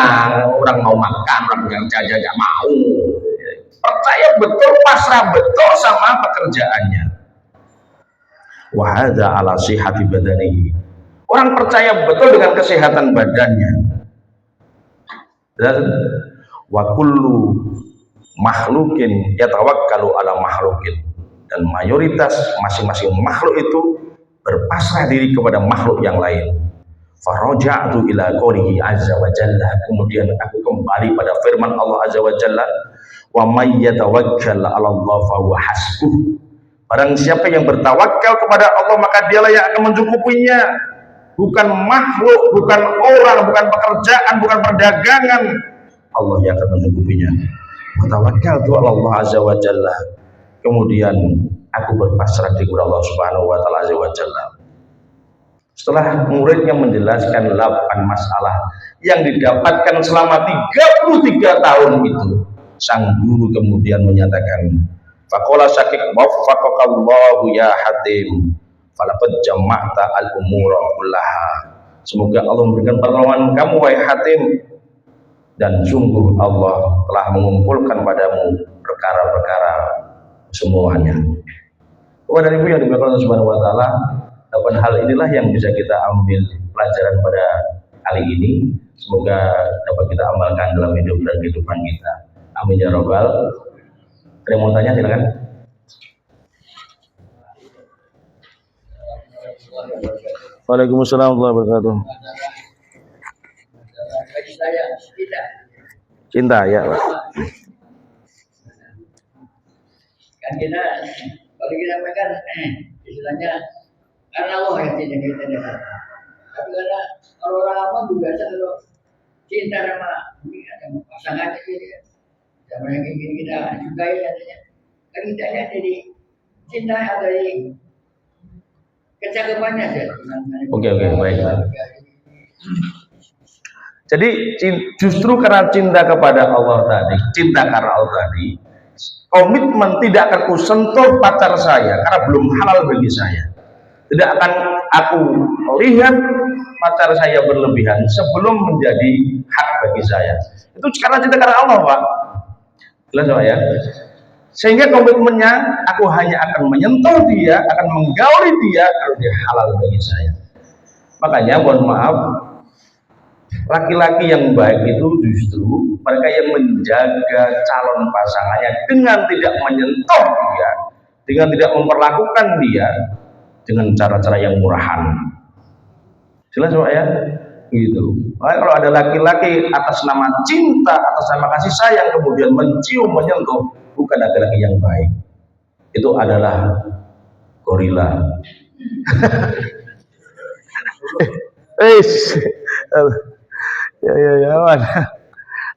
orang mau makan, orang yang jajan nggak mau. Percaya betul, pasrah betul sama pekerjaannya. Wahada ala sihati badanihi. Orang percaya betul dengan kesehatan badannya. Dan wa kullu makhlukin yatawakkalu ala makhlukin. Dan mayoritas masing-masing makhluk itu berpasrah diri kepada makhluk yang lain. Faraja'tu ila qoulihi azza wa jalla. Kemudian aku kembali pada firman Allah azza wa jalla, wa may yatawakkal 'ala Allah fa huwa hasbuh. Barang siapa yang bertawakal kepada Allah, maka dialah yang akan mencukupinya. Bukan makhluk, bukan orang, bukan pekerjaan, bukan perdagangan. Allah yang akan mencukupinya. Tawakkaltu 'ala Allah azza wa jalla. Kemudian aku berpasrah kepada Allah Subhanahu wa taala azza wa jalla. Setelah muridnya menjelaskan 8 masalah yang didapatkan selama 33 tahun itu, sang guru kemudian menyatakan, faqala syakik waffaqakallahu ya Hatim, falaqad jama'ta al-umura kullaha. Semoga Allah memberikan pertolongan kamu wahai Hatim, dan sungguh Allah telah mengumpulkan padamu perkara-perkara semuanya. Kepada ibu yang dimuliakan Allah Subhanahu wa taala, 8 hal inilah yang bisa kita ambil pelajaran pada kali ini. Semoga dapat kita amalkan dalam hidup dan kehidupan kita. Amin ya rabbal. Ada yang mau tanya, silakan. Waalaikumsalam warahmatullahi wabarakatuh. Cinta ya, Pak. Kan kita kalau kita makan istilahnya karena Allah yang cinta kita dengan. Tapi karena kalau orang awam juga kalau cinta sama pasangannya gitu ya, sama yang ingin kita sukai katanya, kan kita lihat dari cinta dari kecakapannya saja. Oke, baik. Jadi justru karena cinta kepada Allah tadi, cinta karena Allah tadi, komitmen tidak akan aku sentuh pacar saya karena belum halal bagi saya. Tidak akan aku lihat pacar saya berlebihan sebelum menjadi hak bagi saya. Itu karena cinta karena Allah, Pak. Jelas, Pak ya? Sehingga komitmennya aku hanya akan menyentuh dia, akan menggauli dia kalau dia halal bagi saya. Makanya mohon maaf, laki-laki yang baik itu justru mereka yang menjaga calon pasangannya dengan tidak menyentuh dia, dengan tidak memperlakukan dia dengan cara-cara yang murahan. Jelas Pak ya? Gitu. Makanya kalau ada laki-laki atas nama cinta, atas nama kasih sayang kemudian mencium, menyentuh, bukan laki-laki yang baik. Itu adalah gorila. Ya,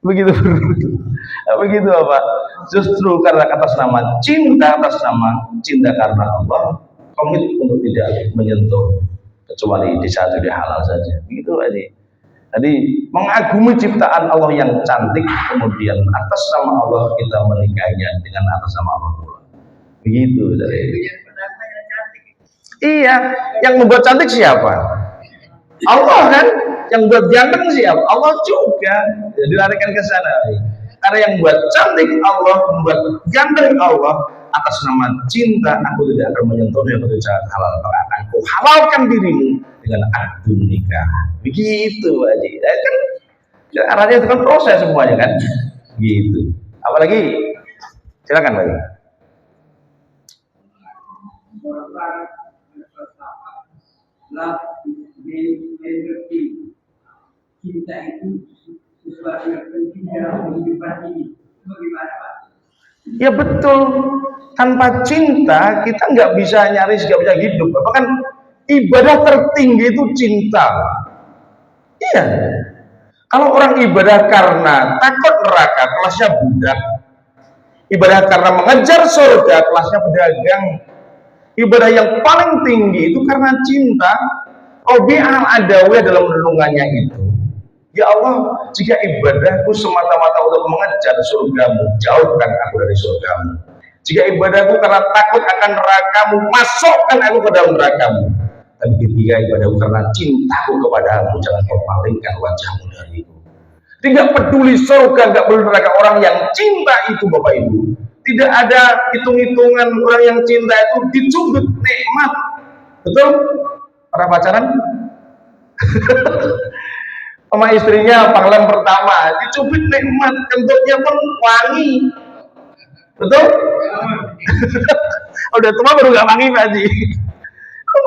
begitu apa? Justru karena atas nama cinta karena Allah, komit untuk tidak menyentuh kecuali di saat dia halal saja. Begitu aja. Jadi mengagumi ciptaan Allah yang cantik, kemudian atas nama Allah kita menikahinya dengan atas nama Allah pula. Begitu dari. Iya, yang membuat cantik siapa? Allah kan. Yang buat ganteng siapa? Allah juga. Jadi larikan ke sana. Karena yang buat cantik Allah, membuat ganteng Allah, atas nama cinta aku tidak akan menyentuhnya pada cara halal. Maka akan aku halalkan dirimu dengan akad nikah. Begitu aja. Kan arahnya itu kan proses semuanya kan. Gitu. Apalagi silakan Pak. Cinta itu sesuatu yang penting dalam kehidupan ini. Bagaimana Pak? Ya betul. Tanpa cinta kita nggak bisa nyaris, nggak bisa hidup. Bahkan ibadah tertinggi itu cinta. Iya. Kalau orang ibadah karena takut neraka, kelasnya budak. Ibadah karena mengejar surga, kelasnya pedagang. Ibadah yang paling tinggi itu karena cinta. Robi al-Adawi dalam renungannya itu, ya Allah, jika ibadahku semata-mata untuk mengejar surgamu, jauhkan aku dari surgamu. Jika ibadahku karena takut akan nerakamu, masukkan aku ke dalam nerakamu. Tapi ketika ibadahku karena cintaku kepadamu, jangan kau palingkan wajahmu dariku. Jadi nggak peduli surga, nggak peduli neraka, orang yang cinta itu Bapak Ibu. Tidak ada hitung-hitungan, orang yang cinta itu dicubit nikmat. Betul? Orang pacaran sama istrinya panggilan pertama dicubit nikmat, kentutnya pun wangi. Betul? Udah tua baru gak wangi Pak Haji.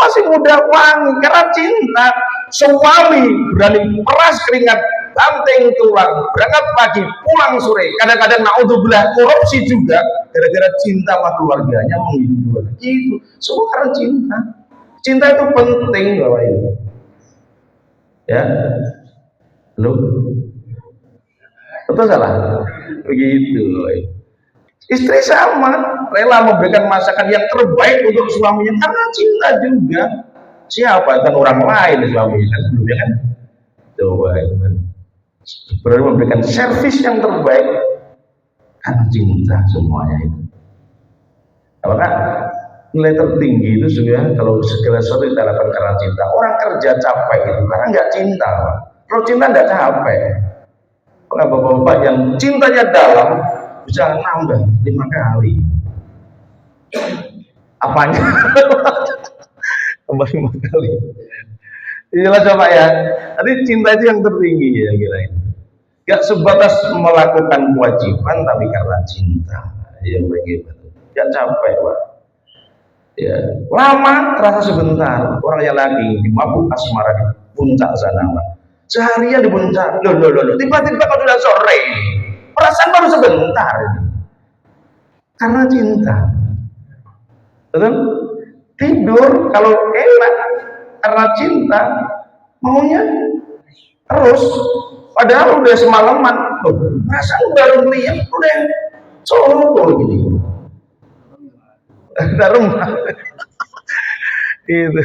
Masih muda wangi karena cinta. Suami berani peras keringat, banting tulang, berangkat pagi, pulang sore. Kadang-kadang naudzubillah korupsi juga gara-gara cinta sama keluarganya, menghidupi gitu. Semua karena cinta. Cinta itu penting Bapak Ibu. Ya. Lu betul salah? Begitu. Istri sama rela memberikan masakan yang terbaik untuk suaminya karena cinta juga. Siapa kan orang lain suaminya kan sebelumnya kan? Coba itu kan. Berani memberikan servis yang terbaik karena cinta semuanya itu. Apakah nilai tertinggi itu sebenarnya kalau segala sesuatu kita lakukan karena cinta. Orang kerja capek itu karena nggak cinta, Pak. Kalau cinta nggak capek. Bapak-bapak yang cintanya dalam bisa nambah 5 kali. Apanya? Tambah 5 kali. Inilah coba ya. Tadi cinta itu yang tertinggi ya kira-kira. Gak sebatas melakukan kewajiban tapi karena cinta. Ya begitu. Gak capek Pak. Ya, lama terasa sebentar. Orang yang lagi di mabuk asmara di puncak sana, Pak. Seharian di puncak, loh. Tiba-tiba kalau sudah sore, perasaan baru sebentar. Karena cinta. Betul? Tidur kalau enak karena cinta, maunya terus. Padahal udah semalaman, perasaan baru melihat, udah solo gini. Ada rumah. Itu.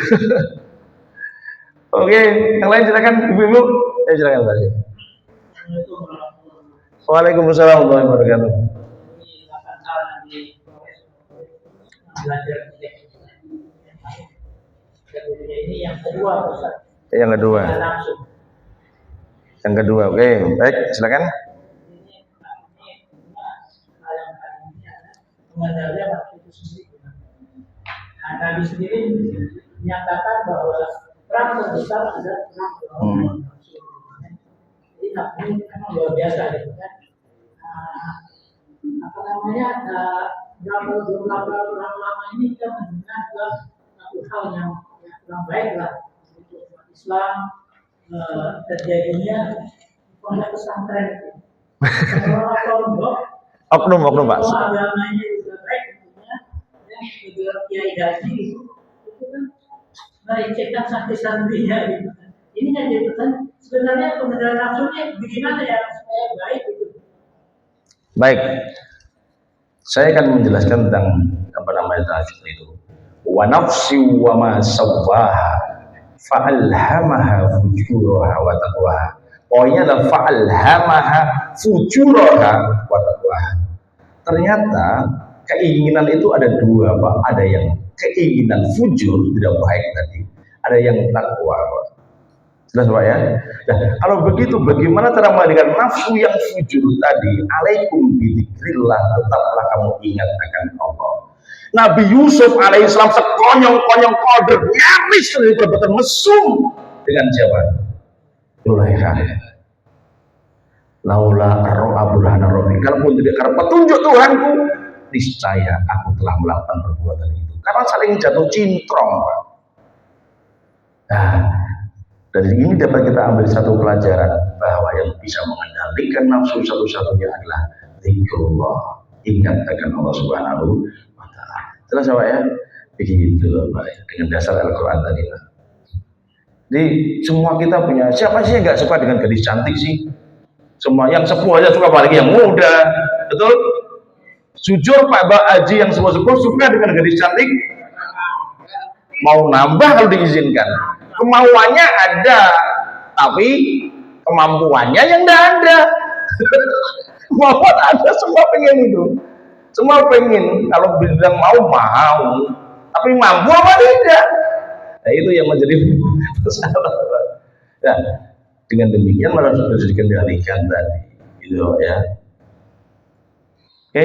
Oke, yang lain silakan ibu-ibu. Silakan Pak. Waalaikumsalam warahmatullahi wabarakatuh. Ini yang kedua, Ustaz. Yang kedua. Yang kedua, oke, baik, silakan. Mengajarnya waktu itu sendiri. Nabi sendiri menyatakan bahwa perang terbesar adalah perang melawan manusia. Jadi Nabi memang luar biasa gitu kan. Apa namanya? Beberapa perang lama ini kita mendengar satu hal yang kurang baik lah untuk umat Islam, terjadinya pondok pesantren itu. Orang pondok Oknum Pak. Agamanya juga baik tentunya, juga kiai gaji itu kan melecehkan santri-santrinya gitu. Ini kan jadi pertanyaan, sebenarnya pengendalian nafsunya bagaimana ya supaya baik gitu. Baik, saya akan menjelaskan tentang apa namanya nafsu itu. Wa nafsi wa ma sawwaha fa'alhamaha fujuraha wa taqwaha. Poinnya adalah fa'alhamaha fujuraha wa taqwaha. Ternyata keinginan itu ada dua Pak. Ada yang keinginan fujur tidak baik tadi, ada yang takwa Pak. Jelas Pak ya? Nah, kalau begitu bagaimana cara mengalihkan nafsu yang fujur tadi? Alaikum bidzikrillah, tetaplah kamu ingat akan Allah. Nabi Yusuf alaihissalam sekonyong-konyong kode nyaris dari perbuatan mesum dengan siapa? Zulaikha. Laula ro'a burhana rabbi, kalaupun tidak karena petunjuk Tuhanku, niscaya aku telah melakukan perbuatan itu. Karena saling jatuh cintrong Pak. Nah, dari ini dapat kita ambil satu pelajaran bahwa yang bisa mengendalikan nafsu satu-satunya adalah zikrullah, ingat akan Allah Subhanahu wa Ta'ala. Jelas Pak ya? Begitu Pak, dengan dasar Al-Quran tadi Pak. Jadi semua kita punya, siapa sih yang nggak suka dengan gadis cantik sih? Semua yang sepuh aja suka, apalagi yang muda, betul? Jujur Pak Haji yang sepuh-sepuh suka dengan gadis cantik? mau nambah kalau diizinkan. Kemauannya ada, tapi kemampuannya yang tidak ada. Kemampuan ada, semua pengen itu. Semua pengen, kalau bilang mau, tapi mampu apa tidak? Nah, itu yang menjadi masalah. Nah, dengan demikian malah sudah dikendalikan tadi, gitu ya. Oke.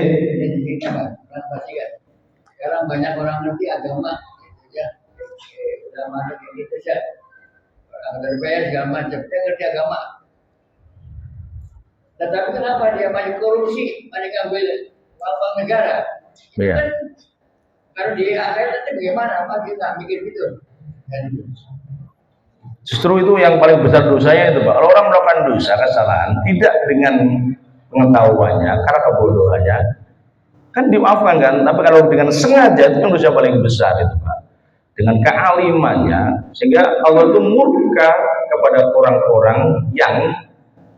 Sekarang banyak orang ngerti agama, gitu ya. Udah masuk kayak gitu saja. Orang berbeda segala macam, dia ngerti agama. Tetapi kenapa dia banyak korupsi, banyak ambil uang negara? Iya. Kan, kalau di akhirat nanti bagaimana? Apa kita mikir gitu? Dan Justru itu yang paling besar dosanya itu Pak. Kalau orang melakukan dosa, kesalahan, tidak dengan pengetahuannya, karena kebodohannya, kan dimaafkan kan. Tapi kalau dengan sengaja, itu kan dosa paling besar itu Pak. Dengan kealimannya, sehingga Allah itu murka kepada orang-orang yang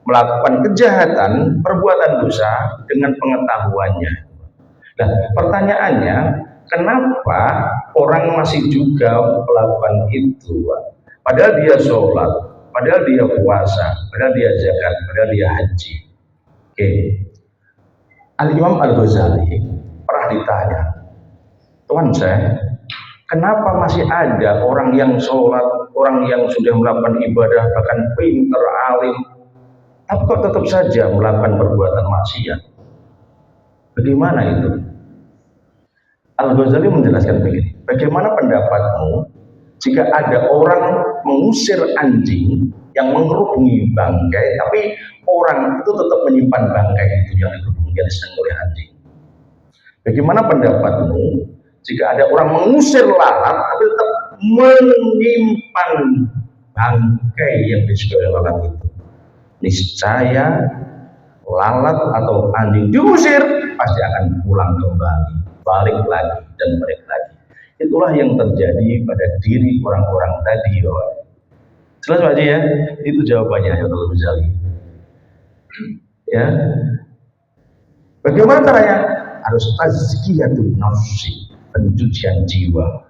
melakukan kejahatan, perbuatan dosa dengan pengetahuannya. Nah, pertanyaannya, kenapa orang masih juga melakukan itu? Padahal dia sholat, padahal dia puasa, padahal dia zakat, padahal dia haji. Oke. Al-Imam Al-Ghazali pernah ditanya, Tuhan saya, kenapa masih ada orang yang sholat, orang yang sudah melakukan ibadah, bahkan pintar, alim, tapi kok tetap saja melakukan perbuatan maksiat? Bagaimana itu? Al-Ghazali menjelaskan begini, bagaimana pendapatmu jika ada orang mengusir anjing yang mengerubungi bangkai, tapi orang itu tetap menyimpan bangkai itu yang digerubungi yang disenang oleh anjing? Bagaimana pendapatmu jika ada orang mengusir lalat, tapi tetap menyimpan bangkai yang disukai oleh lalat itu? Niscaya lalat atau anjing diusir pasti akan pulang kembali, balik lagi dan balik lagi. Itulah yang terjadi pada diri orang-orang tadi, Bapak. Jelas Pak Haji ya? Itu jawabannya ya Al Ghazali. Ya. Bagaimana caranya? Harus tazkiyatun nafsi, pencucian jiwa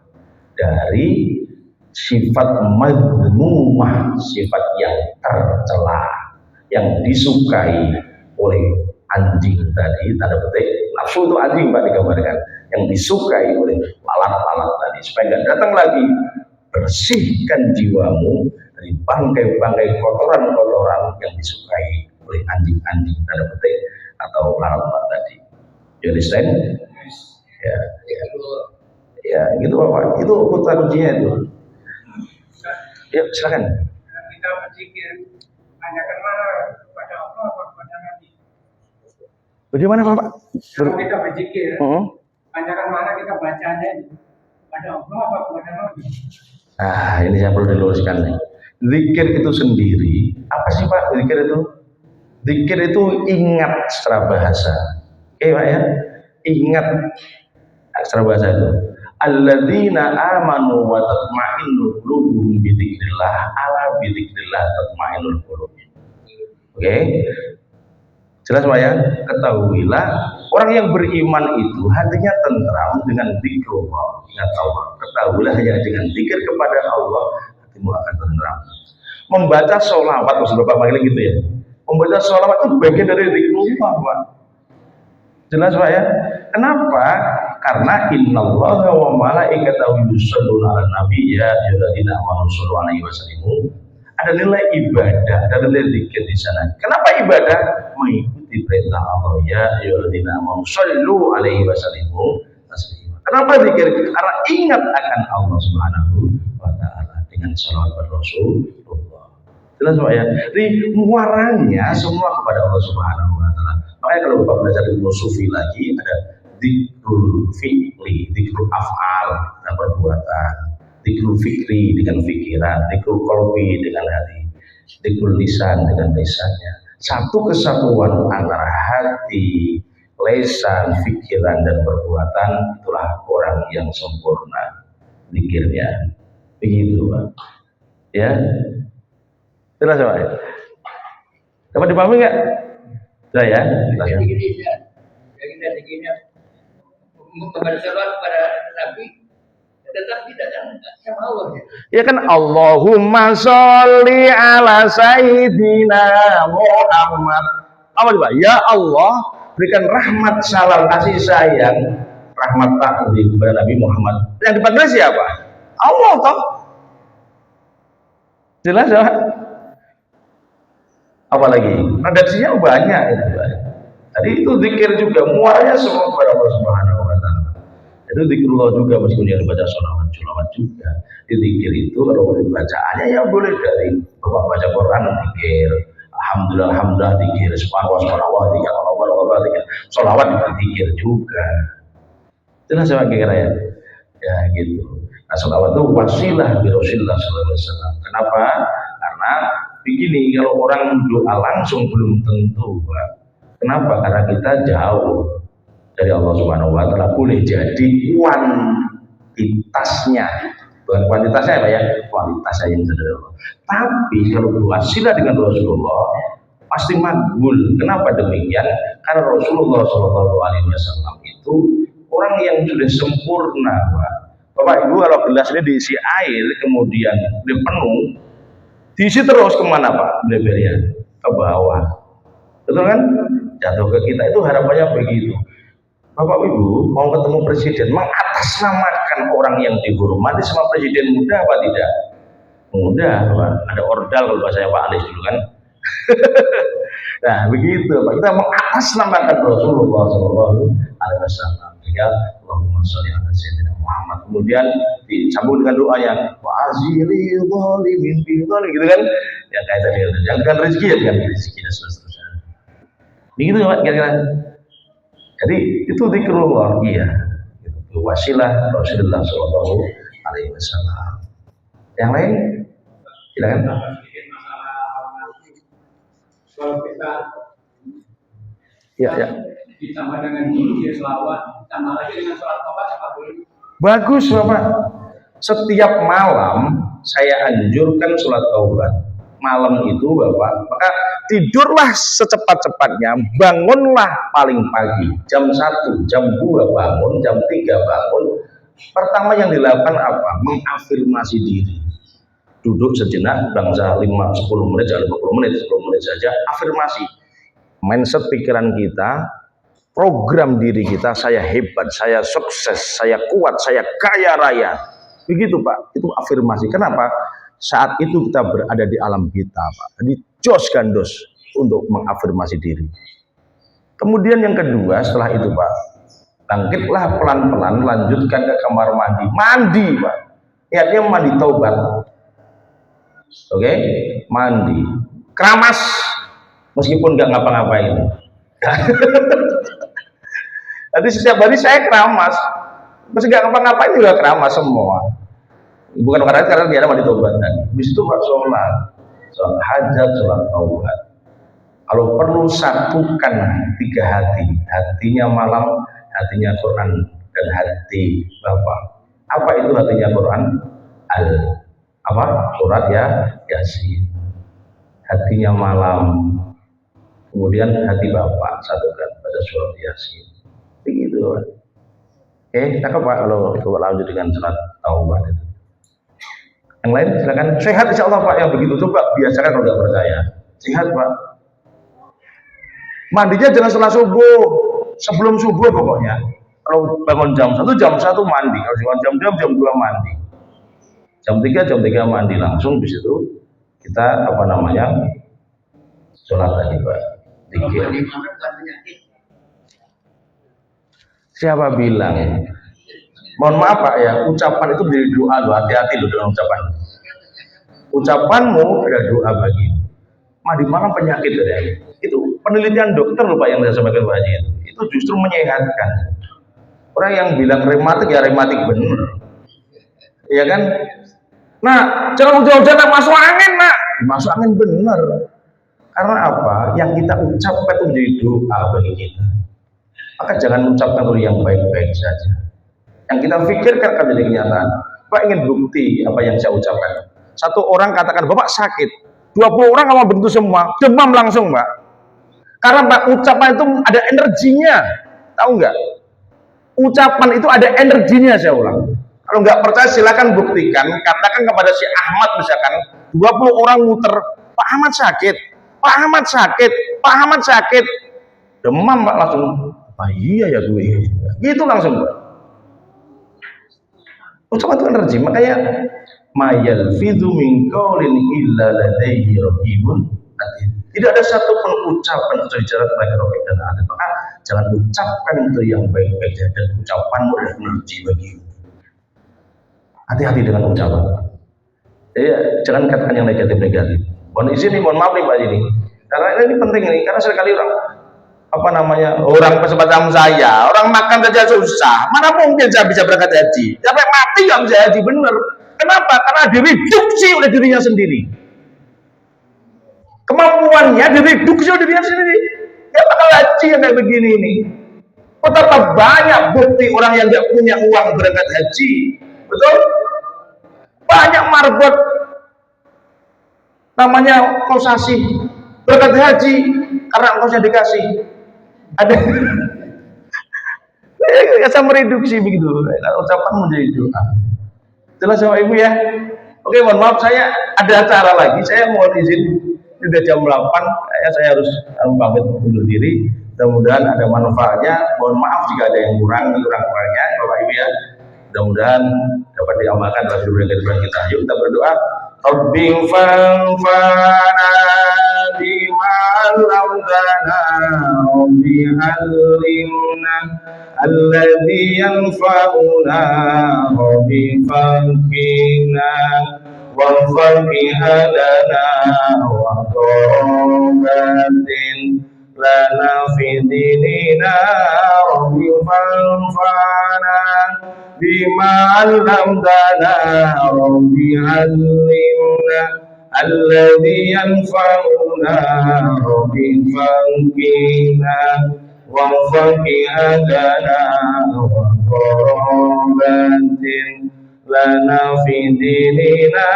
dari sifat madhmumah, sifat yang tercela, yang disukai oleh anjing tadi, tanda petik nafsu itu anjing Pak digambarkan, yang disukai oleh lalat-lalat tadi, supaya nggak datang lagi. Bersihkan jiwamu dari bangkai-bangkai kotoran-kotoran yang disukai oleh anjing-anjing tanda petik atau lalat-lalat tadi. You understand? Ya, ya, ya, gitu Bapak. Itu kata kuncinya itu. Ya, silakan. Kita berzikir, tanyakan mana kepada Allah atau kepada Nabi. Bagaimana Bapak? Kalau kita berzikir, tanyakan mana kita bacanya pada Allah atau kepada Nabi. Nah, ini yang perlu diluruskan nih. Zikir itu sendiri, apa sih Pak zikir itu? Zikir itu ingat secara bahasa. Oke Pak ya? Ingat secara bahasa itu. Alladzina amanu wa tatma'innu qulubuhum bi dzikrillah, ala bi dzikrillah tatma'innul qulub. Oke? Jelas Pak ya? Ketahuilah orang yang beriman itu hatinya tentram dengan zikrullah, ingat Allah. Ketahuilah hanya dengan zikir kepada Allah hatimu akan tentram. Membaca sholawat, maksud Bapak panggil gitu ya. Membaca sholawat itu bagian dari zikrullah Pak. Jelas Pak ya? Kenapa? Karena innallaha wa malaikatahu yusholluna 'alan nabi ya ayyuhalladzina amanu shollu 'alaihi wa sallimu. Ada nilai ibadah, ada nilai zikir di sana. Kenapa ibadah? Mengikuti perintah Allah ya ayyuhalladzina amanu shollu 'alaihi wa sallimu taslima. Kenapa zikir? Karena ingat akan Allah Subhanahu wa taala dengan shalawat Rasulullah. Jelas Pak ya? Jadi muaranya semua kepada Allah Subhanahu wa taala. Makanya kalau Bapak belajar ilmu sufi lagi ada dzikrul fi'li, dzikrul af'al dengan perbuatan, dzikrul fikri dengan pikiran, dzikrul qalbi dengan hati, dzikrul lisan dengan lisannya. Satu kesatuan antara hati, lisan, pikiran dan perbuatan, itulah orang yang sempurna zikirnya. Begitu Pak. Ya. Jelas Pak ya? Dapat dipahami nggak? Sudah ya? jadi gini ya. Jadi kita begini membaca salat pada Nabi Tetapi datang sama Allah ya. Ya kan Allahumma sholli ala sayyidina Muhammad. Apa coba? Ya Allah, berikan rahmat, salam, kasih sayang, rahmat taklim kepada Nabi Muhammad. Yang dipanggil siapa? Allah toh. Jelas ya? Apalagi redaksinya banyak itu. Jadi itu zikir juga, muaranya semua kepada Allah Subhanahu wa taala. Itu zikrullah juga, meskipun yang dibaca sholawat juga. Di zikir itu kalau boleh bacaannya ya boleh dari bapak baca Quran zikir, alhamdulillah zikir, subhanallah zikir, Allah zikir, sholawat zikir juga. Jelas ya kira ya? Ya gitu. Nah sholawat itu wasilah bi Rasulullah sallallahu alaihi wasallam. Kenapa? Karena begini, kalau orang doa langsung belum tentu, Pak. Kenapa? Karena kita jauh dari Allah Subhanahu wa taala. Boleh jadi kuantitasnya, bukan kuantitasnya Pak ya, kualitasnya yang dari Allah. Tapi kalau berwasilah dengan Rasulullah pasti makbul. Kenapa demikian? Karena Rasulullah Shallallahu Alaihi Wasallam itu orang yang sudah sempurna, Pak. Bapak Ibu, kalau gelas ini diisi air kemudian udah penuh, diisi terus kemana Pak? Blebernya ke bawah, betul kan? Jatuh ke kita, itu harapannya begitu. Bapak Ibu mau ketemu presiden, mengatasnamakan orang yang dihormati sama presiden, mudah apa tidak? Mudah, Pak. Ada ordal kalau bahasa Pak Alis dulu kan. Nah begitu Pak, kita mengatasnamakan Rasulullah Sallallahu Alaihi Wasallam. Ya Allahumma sholli ala sayyidina Muhammad. Kemudian disambung dengan doanya wa azili zalimin bi zalim, gitu kan? Ya kayak tadi, yang dengan rezeki ya dengan rezeki dan seterusnya. Begitu Pak kira-kira. Jadi itu zikrullah, iya. Itu wasilah Rasulullah Sallallahu Alaihi Wasallam. Yang lain, silakan. Kalau kita Ya. ditambah dengan zikir selawat, tambah lagi dengan sholat taubat, apa boleh? Bagus Bapak. Setiap malam saya anjurkan sholat taubat. Malam itu Bapak, maka tidurlah secepat-cepatnya, bangunlah paling pagi, jam 1, jam 2 bangun, jam 3 bangun. Pertama yang dilakukan apa? Mengafirmasi diri. Duduk sejenak, bangsa 5-10 menit, jangan 20 menit, 10 menit saja, afirmasi. Mindset pikiran kita, program diri kita, saya hebat, saya sukses, saya kuat, saya kaya raya. Begitu Pak, itu afirmasi. Kenapa? Saat itu kita berada di alam kita Pak. Jadi jos gandos untuk mengafirmasi diri. Kemudian yang kedua setelah itu Pak, bangkitlah pelan-pelan, lanjutkan ke kamar mandi. Mandi Pak, niatnya mandi taubat. Oke, mandi. Keramas, meskipun nggak ngapa-ngapain. Jadi setiap hari saya keramas, meski nggak ngapa-ngapain juga keramas semua. Bukan karena dia ada mandi taubat tadi. Habis itu Pak sholat hajat, sholat taubat. Kalau perlu satukan 3 hati, hatinya malam, hatinya Quran, dan hati Bapak. Apa itu hatinya Quran? Surat ya Yasin. Hatinya malam, kemudian hati Bapak satukan pada surat Yasin. Begitu Pak. Cakep Pak kalau coba lanjut dengan surat taubat itu. Yang lain silakan. Sehat insya Allah Pak, yang begitu coba biasakan kalau nggak percaya. Sehat Pak. Mandinya jangan setelah subuh, sebelum subuh pokoknya. Kalau bangun jam 1 mandi. Kalau jam 2 mandi. Jam 3 mandi langsung. Di situ kita sholat tadi Pak. Dikir. Siapa bilang? Mohon maaf Pak ya, ucapan itu menjadi doa loh, hati-hati loh dengan ucapan. Ucapanmu ada doa bagimu. Mandi malam penyakit ya. Itu penelitian dokter loh Pak yang saya sampaikan Pak Haji itu. Itu justru menyehatkan. Orang yang bilang rematik ya rematik bener. Iya kan? Nah, jangan hujan-hujan masuk angin nak. Masuk angin bener. Karena apa? Yang kita ucapkan itu menjadi doa bagi kita. Maka jangan mengucapkan yang baik-baik saja. Yang kita pikirkan akan jadi kenyataan. Pak ingin bukti apa yang saya ucapkan. Satu orang katakan Bapak sakit, 20 orang kalau begitu semua demam langsung Pak. Karena Pak ucapan itu ada energinya, tahu nggak? Ucapan itu ada energinya, saya ulang. Kalau nggak percaya silakan buktikan, katakan kepada si Ahmad misalkan 20 orang muter, Pak Ahmad sakit, Pak Ahmad sakit, Pak Ahmad sakit, demam Pak, langsung, apa iya ya gue, gitu langsung Pak. Ucapan Tuhan rajim, makanya mayal fidu min qaulin illa ladaihi raqibun atid. Tidak ada satu pun ucapan kecuali jarak bagi Rabbik dan Atid. Maka jangan ucapkan itu yang baik-baik dan ucapanmu adalah energi bagimu. Hati-hati dengan ucapan. Jangan katakan yang negatif-negatif. Mohon izin nih, mohon maaf nih Pak ini. Karena ini penting nih, karena sekali orang orang pesepatan saya, orang makan saja susah. Mana mungkin saya bisa berangkat haji? Sampai mati nggak bisa haji, bener. Kenapa? Karena direduksi oleh dirinya sendiri. Kemampuannya direduksi oleh dirinya sendiri. Ya bakal haji yang kayak begini ini. Betapa banyak bukti orang yang nggak punya uang berangkat haji, betul? Banyak marbot namanya kosasi berangkat haji karena kosnya dikasih. Ada saya mereduksi begitu. Ucapan menjadi doa. Jelas sama Ibu ya. Oke, mohon maaf saya ada acara lagi. Saya mohon izin sudah jam 8. Saya harus pamit undur diri. Mudah-mudahan ada manfaatnya. Mohon maaf jika ada yang kurang-kurangnya Bapak Ibu ya. Mudah-mudahan dapat diamalkan dalam hidup dan kehidupan kita. Yuk kita berdoa. Rabbi fanfa'na bima 'allamtana Rabbi 'allimna alladhi yanfa'una Rabbi faqina وَفَقِهَ لَنَا وَقَرَّبَةٍ لَنَا فِي دِينِنَا رَبِّ فَانفَعْنَا بِمَا عَلَّمْتَنَا رَبِّ عَلِّمْنَا الَّذِي يَنفَعُنَا رَبِّ فَقِهْنَا وَفَقِهَ لَنَا وَقَرَّبَةٍ لنا في ديننا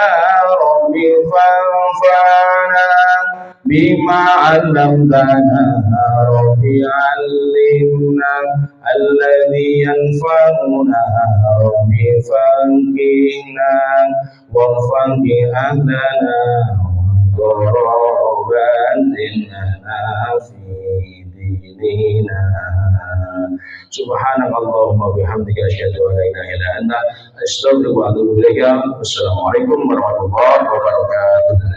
رب فانفعنا بما علمتنا رب علمنا الذي ينفعنا رب فانكنا وفقه أهلنا وقربات لنا في ديننا Subhanakallahumma bihamdika asyhadu an la ilaha illa anta astaghfiruka wa atubu ilaik. Wassalamualaikum warahmatullahi wabarakatuh.